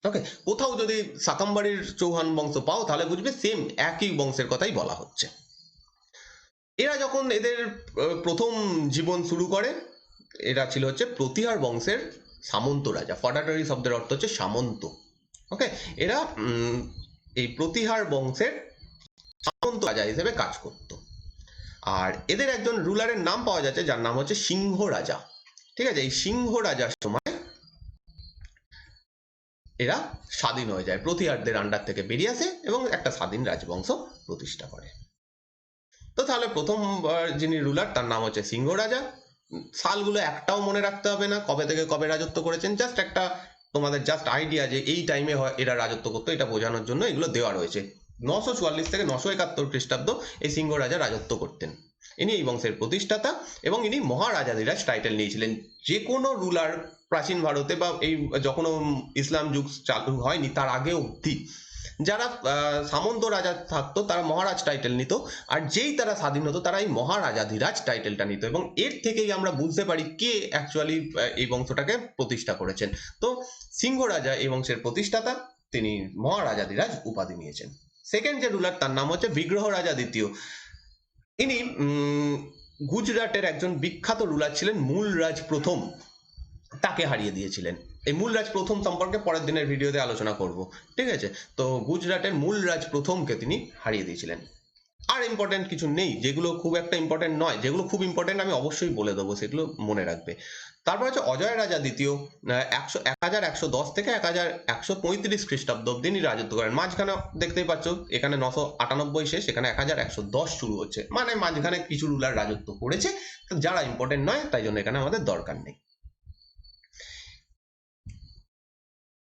ওকে, কোথাও যদি সাকাম্বাড়ির চৌহান বংশ পাও তাহলে বুঝবে সেম একই বংশের কথাই বলা হচ্ছে। এরা যখন এদের প্রথম জীবন শুরু করে, এরা ছিল হচ্ছে প্রতিহার বংশের সামন্ত রাজা। ফডাটারি শব্দের অর্থ হচ্ছে সামন্ত। ওকে, এরা এই প্রতিহার বংশের সামন্ত রাজা হিসেবে কাজ করত। আর এদের একজন রুলারের নাম পাওয়া যাচ্ছে যার নাম হচ্ছে সিংহ রাজা। ঠিক আছে, এই সিংহ রাজার সময় এরা স্বাধীন হয়ে যায়, প্রতিহারদের আন্ডার থেকে বেরিয়ে আসে এবং একটা স্বাধীন রাজবংশ প্রতিষ্ঠা করে। তো তাহলে প্রথম যিনি রুলার তার নাম হচ্ছে সিংহ রাজা। সালগুলো একটাও মনে রাখতে হবে না, কবে থেকে কবে রাজত্ব করেছেন, জাস্ট একটা তোমাদের জাস্ট আইডিয়া যে এই টাইমে এরা রাজত্ব করতো, এটা বোঝানোর জন্য এগুলো দেওয়া রয়েছে। 944 থেকে 971 খ্রিস্টাব্দ এই সিংহ রাজা রাজত্ব করতেন। ইনি এই বংশের প্রতিষ্ঠাতা, এবং ইনি মহারাজাধিরাজ টাইটেল নিয়েছিলেন। যে কোনো রুলার প্রাচীন ভারতে বা এই যখন ইসলাম যুগ চালু হয়নি তার আগে অবধি যারা সামন্ত রাজা থাকতো তারা মহারাজ টাইটেল নিত, আর যেই তারা স্বাধীন হতো তারা এই মহারাজাধিরাজ টাইটেলটা নিত, এবং এর থেকেই আমরা বুঝতে পারি কে অ্যাকচুয়ালি এই বংশটাকে প্রতিষ্ঠা করেছেন। তো সিংহ রাজা এই বংশের প্রতিষ্ঠাতা, তিনি মহারাজাধিরাজ উপাধি নিয়েছেন। সেকেন্ড যে রুলার তার নাম হচ্ছে বিগ্রহ রাজা দ্বিতীয়। ইনি গুজরাটের একজন বিখ্যাত রুলার ছিলেন, মূলরাজ প্রথম, তাকে হারিয়ে দিয়েছিলেন। এই মূলরাজ প্রথম সম্পর্কে পরের দিনের ভিডিওতে আলোচনা করব, ঠিক আছে। তো গুজরাটের মূলরাজ প্রথমকে তিনি হারিয়ে দিয়েছিলেন। আর ইম্পর্টেন্ট কিছু নেই, যেগুলো খুব একটা ইম্পর্টেন্ট নয়। যেগুলো খুব ইম্পর্টেন্ট আমি অবশ্যই বলে দেবো, সেগুলো মনে রাখবে। তারপর হচ্ছে অজয় রাজা দ্বিতীয়, 1110 থেকে 1135 খ্রিস্টাব্দ অব্দি তিনি রাজত্ব করেন। মাঝখানে দেখতেই পাচ্ছ, এখানে 998 শেষ, এখানে 1110 শুরু হচ্ছে, মানে মাঝখানে কিছু রুলার রাজত্ব করেছে, যারা ইম্পর্টেন্ট নয়, তাই জন্য এখানে আমাদের দরকার নেই।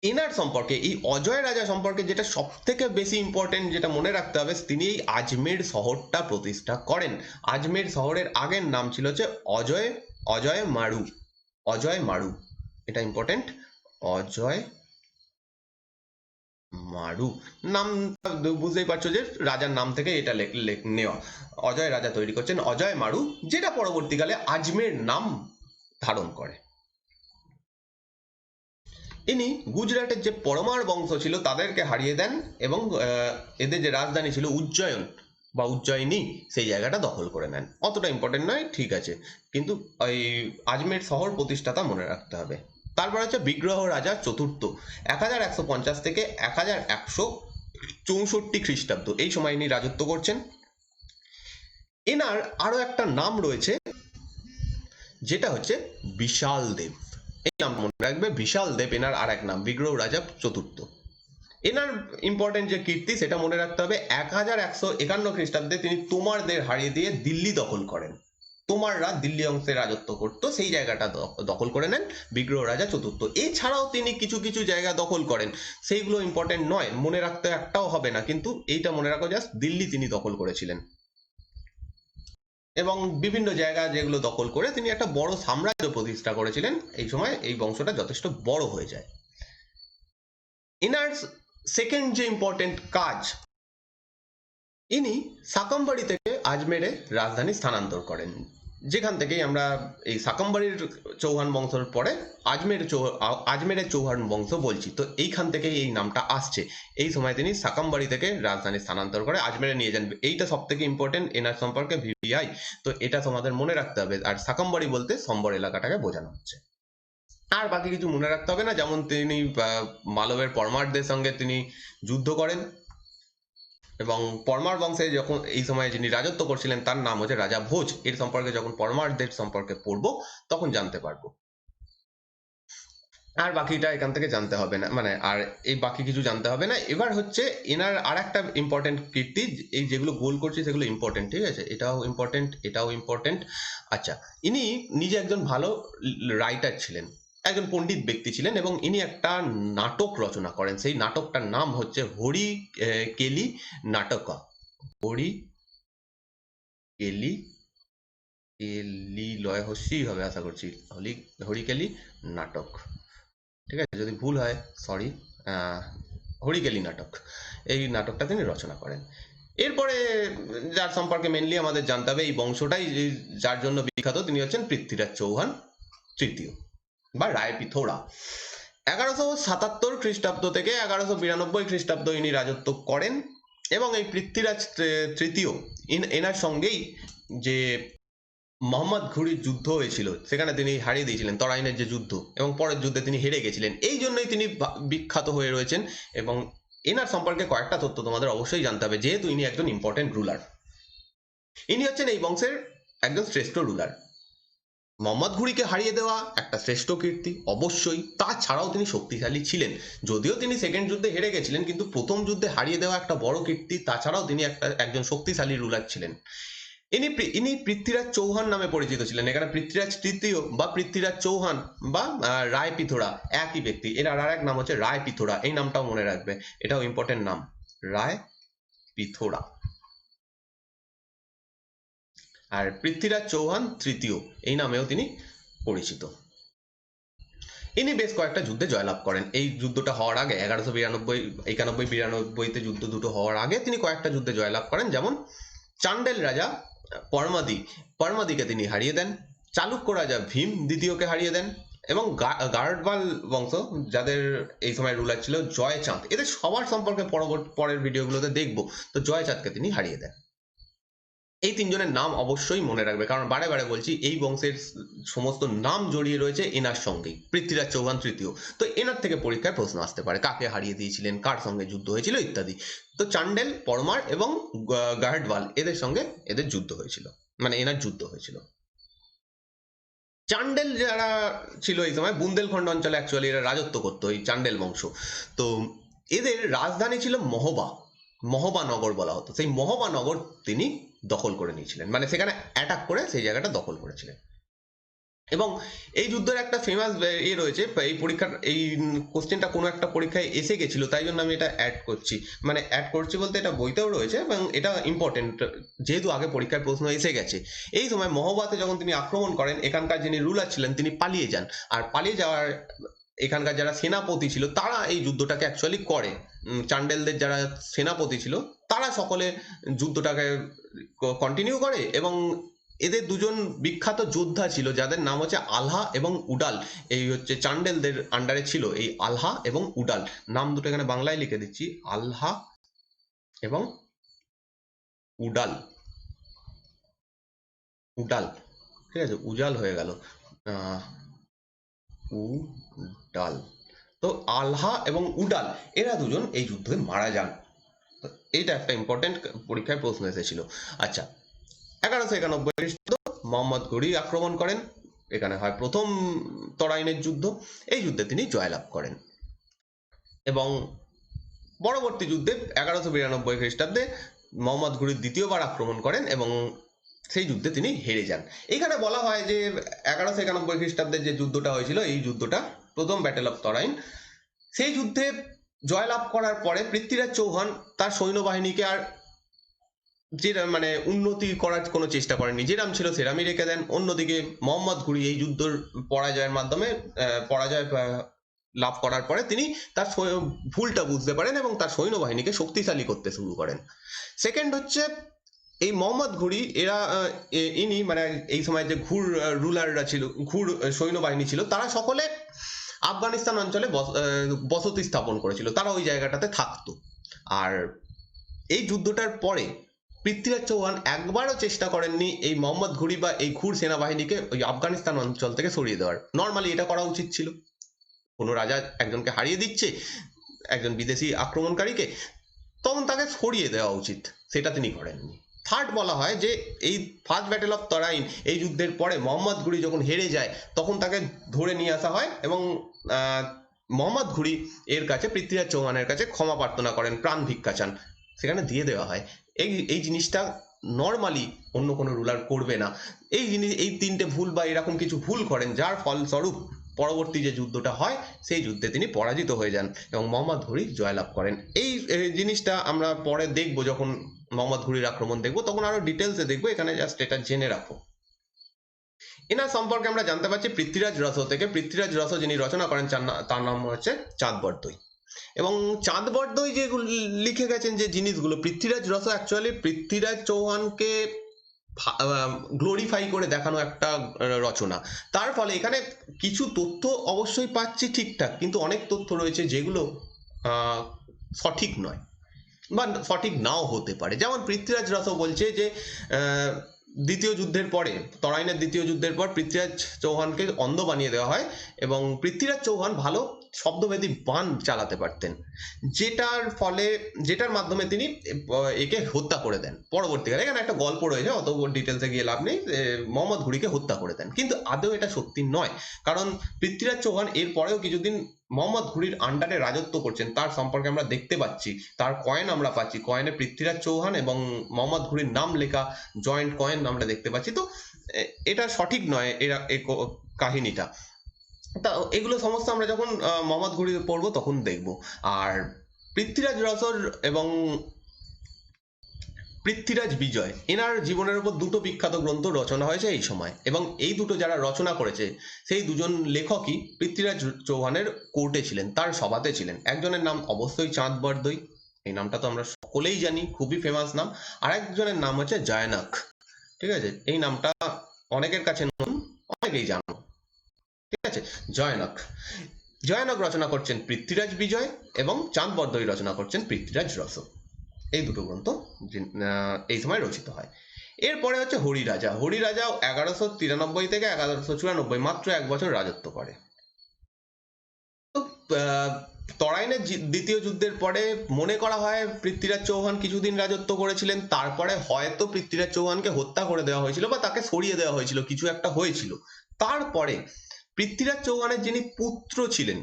এনার সম্পর্কে, এই অজয় রাজা সম্পর্কে যেটা সব থেকে বেশি ইম্পর্টেন্ট, যেটা মনে রাখতে হবে, তিনি এই আজমের শহরটা প্রতিষ্ঠা করেন। আজমের শহরের আগের নাম ছিল হচ্ছে অজয় মারু। অজয় মারু, এটা ইম্পর্টেন্ট। অজয় মারু নাম বুঝতেই পারছো যে রাজার নাম থেকে এটা নেওয়া। অজয় রাজা তৈরি করছেন অজয় মারু, যেটা পরবর্তীকালে আজমের নাম ধারণ করে। ইনি গুজরাটের যে পরমার বংশ ছিল তাদেরকে হারিয়ে দেন এবং এদের যে রাজধানী ছিল উজ্জয়ন বা উজ্জয়িনী, সেই জায়গাটা দখল করে নেন। অতটা ইম্পর্টেন্ট নয়, ঠিক আছে, কিন্তু ওই আজমের শহর প্রতিষ্ঠাতা মনে রাখতে হবে। তারপর হচ্ছে বিগ্রহ রাজা চতুর্থ, 1150 থেকে 1164 খ্রিস্টাব্দ, এই সময় ইনি রাজত্ব করছেন। এনার আরো একটা নাম রয়েছে, যেটা হচ্ছে বিশাল দেব। এই নাম মনে রাখবে, বিশাল দেব এনার আর এক নাম, বিগ্রহ রাজা চতুর্থ। এনার ইম্পর্টেন্ট যে কীর্তি সেটা মনে রাখতে হবে, 1151 খ্রিস্টাব্দে তিনি তোমারদের হারিয়ে দিয়ে দিল্লি দখল করেন। তোমাররা দিল্লি অংশে রাজত্ব করত, সেই জায়গাটা দখল করে নেন বিগ্রহ রাজা চতুর্থ। এছাড়াও তিনি কিছু কিছু জায়গা দখল করেন, সেইগুলো ইম্পর্টেন্ট নয়, মনে রাখতে একটাও হবে না, কিন্তু এইটা মনে রাখো, জাস্ট দিল্লি তিনি দখল করেছিলেন এবং বিভিন্ন জায়গা যেগুলো দখল করে তিনি একটা বড় সাম্রাজ্য প্রতিষ্ঠা করেছিলেন। এই সময় এই বংশটা যথেষ্ট বড় হয়ে যায়। এনার সেকেন্ড যে ইম্পর্টেন্ট কাজ, ইনি সাকাম্বাড়ি থেকে আজমেরে রাজধানী স্থানান্তর করেন, যেখান থেকেই আমরা এই সাকাম্বাড়ির চৌহান বংশের পরে আজমেরের চৌহান বংশ বলছি, তো এইখান থেকেই এই নামটা আসছে। এই সময় তিনি সাকাম্বাড়ি থেকে রাজধানী স্থানান্তর করে আজমেরে নিয়ে যান। এইটা সব থেকে ইম্পর্টেন্ট এনার সম্পর্কে, ভিভিআই, তো এটা তোমাদের মনে রাখতে হবে। আর সাকাম্বাড়ি বলতে সম্বর এলাকাটাকে বোঝানো হচ্ছে। আর বাকি কিছু মনে রাখতে হবে না, যেমন তিনি মালবের পরমারদের সঙ্গে তিনি যুদ্ধ করেন এবং পরমার বংশে যখন এই সময় যিনি রাজত্ব করছিলেন তার নাম হচ্ছে রাজা ভোজ। এর সম্পর্কে যখন পরমারদের সম্পর্কে পড়বো তখন জানতে পারবো। আর বাকিটা এখান থেকে জানতে হবে না, মানে আর এই বাকি কিছু জানতে হবে না। এবার হচ্ছে এনার আর একটা ইম্পর্টেন্ট কীর্তি, এই যেগুলো গোল করছি সেগুলো ইম্পর্টেন্ট, ঠিক আছে, এটাও ইম্পর্টেন্ট, এটাও ইম্পর্টেন্ট। আচ্ছা, ইনি নিজে একজন ভালো রাইটার ছিলেন, একজন পণ্ডিত ব্যক্তি ছিলেন, এবং ইনি একটা নাটক রচনা করেন। সেই নাটকটার নাম হচ্ছে হরি কেলি নাটকা। হরি কেলি, কেলি লয় হস্যই হবে আশা করছি, হরিকেলি নাটক, ঠিক আছে, যদি ভুল হয় সরি। হরিকেলি নাটক, এই নাটকটা তিনি রচনা করেন। এরপরে যার সম্পর্কে মেনলি আমাদের জানতে হবে, এই বংশটাই যার জন্য বিখ্যাত, তিনি হচ্ছেন পৃথ্বীরাজ চৌহান তৃতীয় বা রায়পিথোড়া। 1177 খ্রিস্টাব্দ থেকে 1192 খ্রিস্টাব্দ ইনি রাজত্ব করেন এবং এই পৃথ্বীরাজ তৃতীয় এনার সঙ্গেই যে মোহাম্মদ ঘুরির যুদ্ধ হয়েছিল, সেখানে তিনি হারিয়ে দিয়েছিলেন, তরাইনের যে যুদ্ধ, এবং পরের যুদ্ধে তিনি হেরে গেছিলেন। এই জন্যই তিনি বিখ্যাত হয়ে রয়েছেন। এবং এনার সম্পর্কে কয়েকটা তথ্য তোমাদের অবশ্যই জানতে হবে, যেহেতু ইনি একজন ইম্পর্টেন্ট রুলার। ইনি হচ্ছেন এই বংশের একজন শ্রেষ্ঠ রুলার। মোহাম্মদ ঘুরিকে হারিয়ে দেওয়া একটা শ্রেষ্ঠ কীর্তি অবশ্যই, তাছাড়াও তিনি শক্তিশালী ছিলেন। যদিও তিনি সেকেন্ড যুদ্ধে হেরে গেছিলেন, কিন্তু প্রথম যুদ্ধে হারিয়ে দেওয়া একটা বড় কীর্তি, তাছাড়াও তিনি একজন শক্তিশালী রুলার ছিলেন। ইনি পৃথ্বীরাজ চৌহান নামে পরিচিত ছিলেন। এখানে পৃথ্বীরাজ তৃতীয় বা পৃথ্বীরাজ চৌহান বা রায় পিথোড়া একই ব্যক্তি। এর আর এক নাম হচ্ছে রায় পিথোড়া, এই নামটাও মনে রাখবে, এটাও ইম্পর্টেন্ট নাম, রায় পিথোড়া। আর পৃথ্বীরাজ চৌহান তৃতীয় এই নামেও তিনি পরিচিত। ইনি বেশ কয়েকটা যুদ্ধে জয়লাভ করেন। এই যুদ্ধটা হওয়ার আগে 1192-91-92 যুদ্ধ দুটো হওয়ার আগে তিনি কয়েকটা যুদ্ধে জয়লাভ করেন, যেমন চান্ডেল রাজা পরমাদিকে তিনি হারিয়ে দেন, চালুক্য রাজা ভীম দ্বিতীয়কে হারিয়ে দেন, এবং গার্ডওয়াল বংশ যাদের এই সময় রুলার ছিল জয়চাঁদ, এদের সবার সম্পর্কে পরের ভিডিওগুলোতে দেখবো, তো জয়চাঁদকে তিনি হারিয়ে দেন। এই তিনজনের নাম অবশ্যই মনে রাখবে, কারণ বারে বারে বলছি এই বংশের সমস্ত নাম জড়িয়ে রয়েছে এনার সঙ্গেই, পৃথ্বীরাজ চৌহান তৃতীয়। তো এনার থেকে পরীক্ষায় প্রশ্ন আসতে পারে, কাকে হারিয়ে দিয়েছিলেন, কার সঙ্গে যুদ্ধ হয়েছিল ইত্যাদি। তো চান্ডেল, পরমার এবং গার্ডওয়াল এদের সঙ্গে এদের যুদ্ধ হয়েছিল, মানে এনার যুদ্ধ হয়েছিল। চান্ডেল যারা ছিল এই সময় বুন্দেলখণ্ড অঞ্চলে অ্যাকচুয়ালি এরা রাজত্ব করতো, এই চান্ডেল বংশ। তো এদের রাজধানী ছিল মহবা, মহবা নগর বলা হতো। সেই মহবা নগর তিনি দখল করে নিয়েছিলেন, মানে সেখানে অ্যাটাক করে সেই জায়গাটা দখল করেছিলেন। এবং এই যুদ্ধের একটা ফেমাস রয়েছে, এই পরীক্ষার এই কোশ্চেনটা কোনো একটা পরীক্ষায় এসে গেছিল, তাই জন্য আমি এটা অ্যাড করছি, মানে অ্যাড করছি বলতে এটা বইতেও রয়েছে এবং এটা ইম্পর্টেন্ট যেহেতু আগে পরীক্ষার প্রশ্ন এসে গেছে। এই সময় মহবাতে যখন তিনি আক্রমণ করেন, এখানকার যিনি রুলার ছিলেন তিনি পালিয়ে যান, আর পালিয়ে যাওয়ার এখানকার যারা সেনাপতি ছিল তারা এই যুদ্ধটাকে অ্যাকচুয়ালি করে। চান্ডেলদের যারা সেনাপতি ছিল তারা সকলে যুদ্ধটাকে কন্টিনিউ করে, এবং এদের দুজন বিখ্যাত যোদ্ধা ছিল যাদের নাম হচ্ছে আলহা এবং উডাল। এই হচ্ছে চান্ডেলদের আন্ডারে ছিল এই আলহা এবং উডাল। নাম দুটো এখানে বাংলায় লিখে দিচ্ছি, আলহা এবং উডাল। উডাল, ঠিক আছে, উজাল হয়ে গেল, উডাল। তো আলহা এবং উডাল এরা দুজন এই যুদ্ধে মারা যান। এইটা একটা ইম্পর্টেন্ট পরীক্ষায় প্রশ্ন এসেছিল। আচ্ছা, 1191 খ্রিস্টাব্দ মোহাম্মদ ঘুরি আক্রমণ করেন, এখানে হয় প্রথম তরাইনের যুদ্ধ। এই যুদ্ধে তিনি জয়লাভ করেন এবং পরবর্তী যুদ্ধে 1192 খ্রিস্টাব্দে মোহাম্মদ ঘুরি দ্বিতীয়বার আক্রমণ করেন এবং সেই যুদ্ধে তিনি হেরে যান। এখানে বলা হয় যে 1191 খ্রিস্টাব্দে যে যুদ্ধটা হয়েছিল, এই যুদ্ধটা প্রথম ব্যাটেল অফ তরাইন। সেই যুদ্ধে জয়লাভ করার পরে পৃথ্বীরাজ চৌহান তার সৈন্যবাহিনীকে আর যেটা মানে উন্নতি করার কোনো চেষ্টা করেননি, যেরাম ছিল সেরামই রেখে দেন। অন্যদিকে মোহাম্মদ ঘুরি এই যুদ্ধের পরাজয়ের মাধ্যমে পরাজয় লাভ করার পরে তিনি তার ভুলটা বুঝতে পারেন এবং তার সৈন্যবাহিনীকে শক্তিশালী করতে শুরু করেন। সেকেন্ড হচ্ছে এই মোহাম্মদ ঘুরি এরা ইনি মানে এই সময় যে ঘুর রুলাররা ছিল, ঘুর সৈন্যবাহিনী ছিল, তারা সকলে আফগানিস্তান অঞ্চলে বসতি স্থাপন করেছিল, তারা ওই জায়গাটাতে থাকতো। আর এই যুদ্ধটার পরে পৃথ্বীরাজ চৌহান একবারও চেষ্টা করেননি এই মোহাম্মদ ঘুরি বা এই ঘুর সেনাবাহিনীকে ওই আফগানিস্তান অঞ্চল থেকে সরিয়ে দেওয়ার। নর্মালি এটা করা উচিত ছিল, কোনো রাজা একজনকে হারিয়ে দিচ্ছে, একজন বিদেশি আক্রমণকারীকে, তখন তাকে সরিয়ে দেওয়া উচিত, সেটা তিনি করেননি। থার্ড বলা হয় যে এই ফার্স্ট ব্যাটেল অফ তরাইন এই যুদ্ধের পরে মোহাম্মদ ঘুরি যখন হেরে যায় তখন তাকে ধরে নিয়ে আসা হয় এবং মোহাম্মদ ঘুরি এর কাছে, পৃথ্বীরাজ চৌহানের কাছে ক্ষমা প্রার্থনা করেন, প্রাণ ভিক্ষা চান, সেখানে দিয়ে দেওয়া হয়। এই জিনিসটা নর্মালি অন্য কোনো রুলার করবে না। এই জিনিস, এই তিনটে ভুল বা এরকম কিছু ভুল করেন, যার ফলস্বরূপ পরবর্তী যে যুদ্ধটা হয় সেই যুদ্ধে তিনি পরাজিত হয়ে যান এবং মোহাম্মদ ঘুরি জয়লাভ করেন। এই জিনিসটা আমরা পরে দেখবো, যখন মোহাম্মদ ঘুরির আক্রমণ দেখবো তখন আরো ডিটেলসে দেখবো, এখানে জাস্ট এটা জেনে রাখো। এনার সম্পর্কে আমরা জানতে পারছি পৃথ্বীরাজ রস থেকে। পৃথ্বীরাজ রস যিনি রচনা করেন তার নাম হচ্ছে চাঁদ বরদই। এবং চাঁদ বরদই যে লিখে গেছেন যে জিনিসগুলো, পৃথ্বীরাজ রস অ্যাকচুয়ালি পৃথ্বীরাজ চৌহানকে গ্লোরিফাই করে দেখানো একটা রচনা। তার ফলে এখানে কিছু তথ্য অবশ্যই পাচ্ছি ঠিকঠাক, কিন্তু অনেক তথ্য রয়েছে যেগুলো সঠিক নয় বা সঠিক নাও হতে পারে। যেমন পৃথ্বীরাজ রস বলছে যে দ্বিতীয় যুদ্ধের পরে, তরাইনের দ্বিতীয় যুদ্ধের পর পৃথ্বীরাজ চৌহানকে অন্ধ বানিয়ে দেওয়া হয় এবং পৃথ্বীরাজ চৌহান ভালো শব্দভেদী বাণ চালাতে পারতেন, যেটার মাধ্যমে তিনি একে হত্যা করে দেন পরবর্তীকালে। এখানে একটা গল্প রয়েছে, অত ডিটেলসে গিয়ে লাভ নেই, মোহাম্মদ ঘুরিকে হত্যা করে দেন, কিন্তু আদৌ এটা সত্যি নয়। কারণ পৃথ্বীরাজ চৌহান এর পরেও কিছুদিন মোহাম্মদ ঘুরির আন্ডারে রাজত্ব করছেন, তার সম্পর্কে আমরা দেখতে পাচ্ছি, তার কয়েন আমরা পাচ্ছি, কয়েনে পৃথ্বীরাজ চৌহান এবং মোহাম্মদ ঘুরির নাম লেখা জয়েন্ট কয়েন আমরা দেখতে পাচ্ছি। তো এটা সঠিক নয় এরা এই কাহিনীটা। তা এগুলো সমস্ত আমরা যখন মোহাম্মদ ঘুরি পড়বো তখন দেখব। আর পৃথ্বীরাজ রসর এবং পৃথ্বীরাজ বিজয় এনার জীবনের উপর দুটো বিখ্যাত গ্রন্থ রচনা হয়েছে এই সময়, এবং এই দুটো যারা রচনা করেছে সেই দুজন লেখকই পৃথ্বীরাজ চৌহানের কোর্টে ছিলেন, তার সভাতে ছিলেন। একজনের নাম অবশ্যই চাঁদ বরদই, এই নামটা তো আমরা সকলেই জানি, খুবই ফেমাস নাম। আর একজনের নাম হচ্ছে জয়নাক, ঠিক আছে, এই নামটা অনেকের কাছে নতুন, অনেকেই জানো, ঠিক আছে। জয়নাক রচনা করছেন পৃথ্বীরাজ বিজয় এবং চাঁদ বরদই রচনা করছেন পৃথ্বীরাজ রস। এই দুটো গ্রন্থ এই সময় রচিত হয়। এরপরে হচ্ছে হরিরাজা। হরিরাজা 1193 থেকে 1194, মাত্র 1 বছর রাজত্ব করে। তো তরাইনের দ্বিতীয় যুদ্ধের পরে মনে করা হয় পৃথ্বীরাজ চৌহান কিছুদিন রাজত্ব করেছিলেন, তারপরে হয়তো পৃথ্বীরাজ চৌহানকে হত্যা করে দেওয়া হয়েছিল বা তাকে সরিয়ে দেওয়া হয়েছিল, কিছু একটা হয়েছিল। তারপরে পৃথ্বীরাজ চৌহানের যিনি পুত্র ছিলেন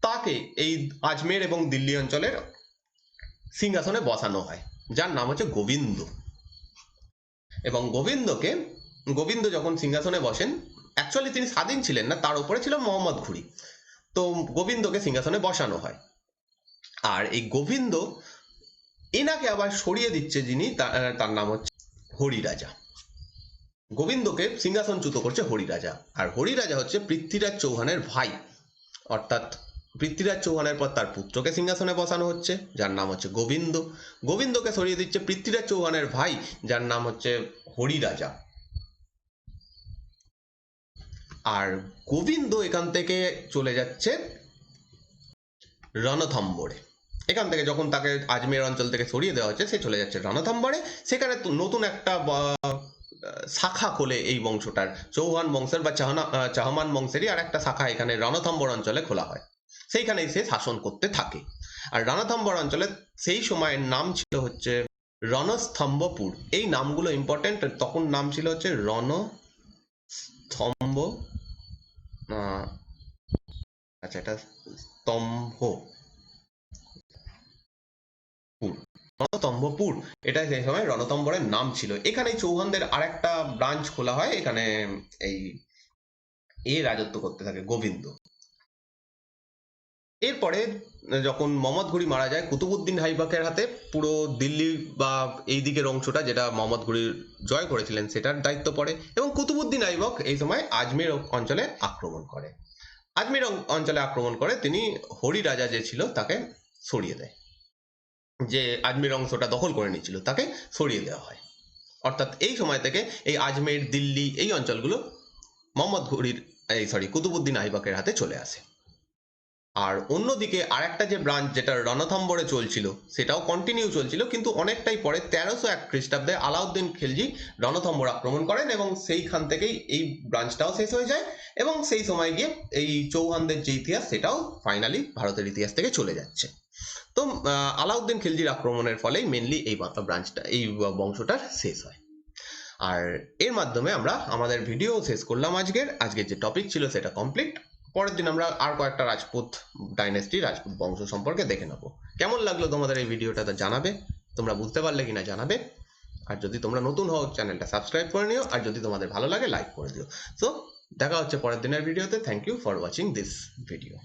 তাকে এই আজমের এবং দিল্লি অঞ্চলের সিংহাসনে বসানো হয়, যার নাম হচ্ছে গোবিন্দ। এবং গোবিন্দ যখন সিংহাসনে বসেন, অ্যাকচুয়ালি তিনি স্বাধীন ছিলেন না, তার উপরে ছিল মোহাম্মদ ঘুরি। তো গোবিন্দকে সিংহাসনে বসানো হয়। আর এই গোবিন্দ এনাকে আবার সরিয়ে দিচ্ছে যিনি, তার নাম হচ্ছে হরিরাজা। গোবিন্দকে সিংহাসনচ্যুত করছে হরিরাজা। আর হরিরাজা হচ্ছে পৃথ্বীরাজ চৌহানের ভাই, অর্থাৎ পৃথ্বীরাজ চৌহানের পর তার পুত্রকে সিংহাসনে বসানো হচ্ছে, যার নাম হচ্ছে গোবিন্দ। গোবিন্দকে সরিয়ে দিচ্ছে পৃথ্বীরাজ চৌহানের ভাই, যার নাম হচ্ছে হরিরাজা। আর গোবিন্দ এখান থেকে চলে যাচ্ছে রণথম্বরে। এখান থেকে যখন তাকে আজমের অঞ্চল থেকে সরিয়ে দেওয়া হচ্ছে, সে চলে যাচ্ছে রণথম্বরে। সেখানে নতুন একটা শাখা খোলে এই বংশটার, চৌহান বংশের বা চাহমান বংশেরই আর একটা শাখা এখানে রণথম্বর অঞ্চলে খোলা হয়। সেইখানেই সে শাসন করতে থাকে। আর রণথম্বর অঞ্চলে সেই সময়ের নাম ছিল হচ্ছে রণস্তম্ভপুর। এই নামগুলো ইম্পর্টেন্ট। তখন নাম ছিল হচ্ছে রণস্তম্ভ, আচ্ছা এটা রণস্তম্ভপুর, এটা সেই সময় রণতম্বরের নাম ছিল। এখানে চৌহানদের আরেকটা ব্রাঞ্চ খোলা হয়, এখানে এই রাজত্ব করতে থাকে গোবিন্দ। এরপরে যখন মোহাম্মদ ঘুরি মারা যায়, কুতুবউদ্দিন আইবকের হাতে পুরো দিল্লি বা এই দিকের অংশটা যেটা মোহাম্মদ ঘুরি জয় করেছিলেন সেটার দায়িত্ব পড়ে, এবং কুতুবউদ্দিন আইবক এই সময় আজমের অঞ্চলে আক্রমণ করে। আজমের অঞ্চলে আক্রমণ করে তিনি হরিরাজা যে ছিল তাকে সরিয়ে দেয়, যে আজমের অংশটা দখল করে নিয়েছিল তাকে সরিয়ে দেওয়া হয়। অর্থাৎ এই সময় থেকে এই আজমের, দিল্লি এই অঞ্চলগুলো মোহাম্মদ ঘুরির কুতুবউদ্দিন আইবকের হাতে চলে আসে। আর অন্যদিকে আরেকটা যে ব্রাঞ্চ যেটা রণথম্বরে চলছিল সেটাও কন্টিনিউ চলছিল, কিন্তু অনেকটাই পরে 1301 খ্রিস্টাব্দে আলাউদ্দিন খিলজি রণথম্বর আক্রমণ করেন এবং সেইখান থেকেই এই ব্রাঞ্চটাও শেষ হয়ে যায়। এবং সেই সময় গিয়ে এই চৌহানদের যে ইতিহাস সেটাও ফাইনালি ভারতের ইতিহাস থেকে চলে যাচ্ছে। তো আলাউদ্দিন খিলজির আক্রমণের ফলেই মেনলি এই ব্রাঞ্চটা, এই বংশটার শেষ হয়। আর এর মাধ্যমে আমরা আমাদের ভিডিও শেষ করলাম। আজকের যে টপিক ছিল সেটা কমপ্লিট। পরের দিন আমরা আর কয়েকটা রাজপুত ডাইনেস্টি, রাজপুত বংশ সম্পর্কে দেখে নেব। কেমন লাগলো তোমাদের এই ভিডিওটা তা জানাবে, তোমরা বুঝতে পারলে কিনা জানাবে। আর যদি তোমরা নতুন হও চ্যানেলটা সাবস্ক্রাইব করে নিও, আর যদি তোমাদের ভালো লাগে লাইক করে দিও। সো দেখা হচ্ছে পরের দিনের ভিডিওতে। Thank you for watching this video.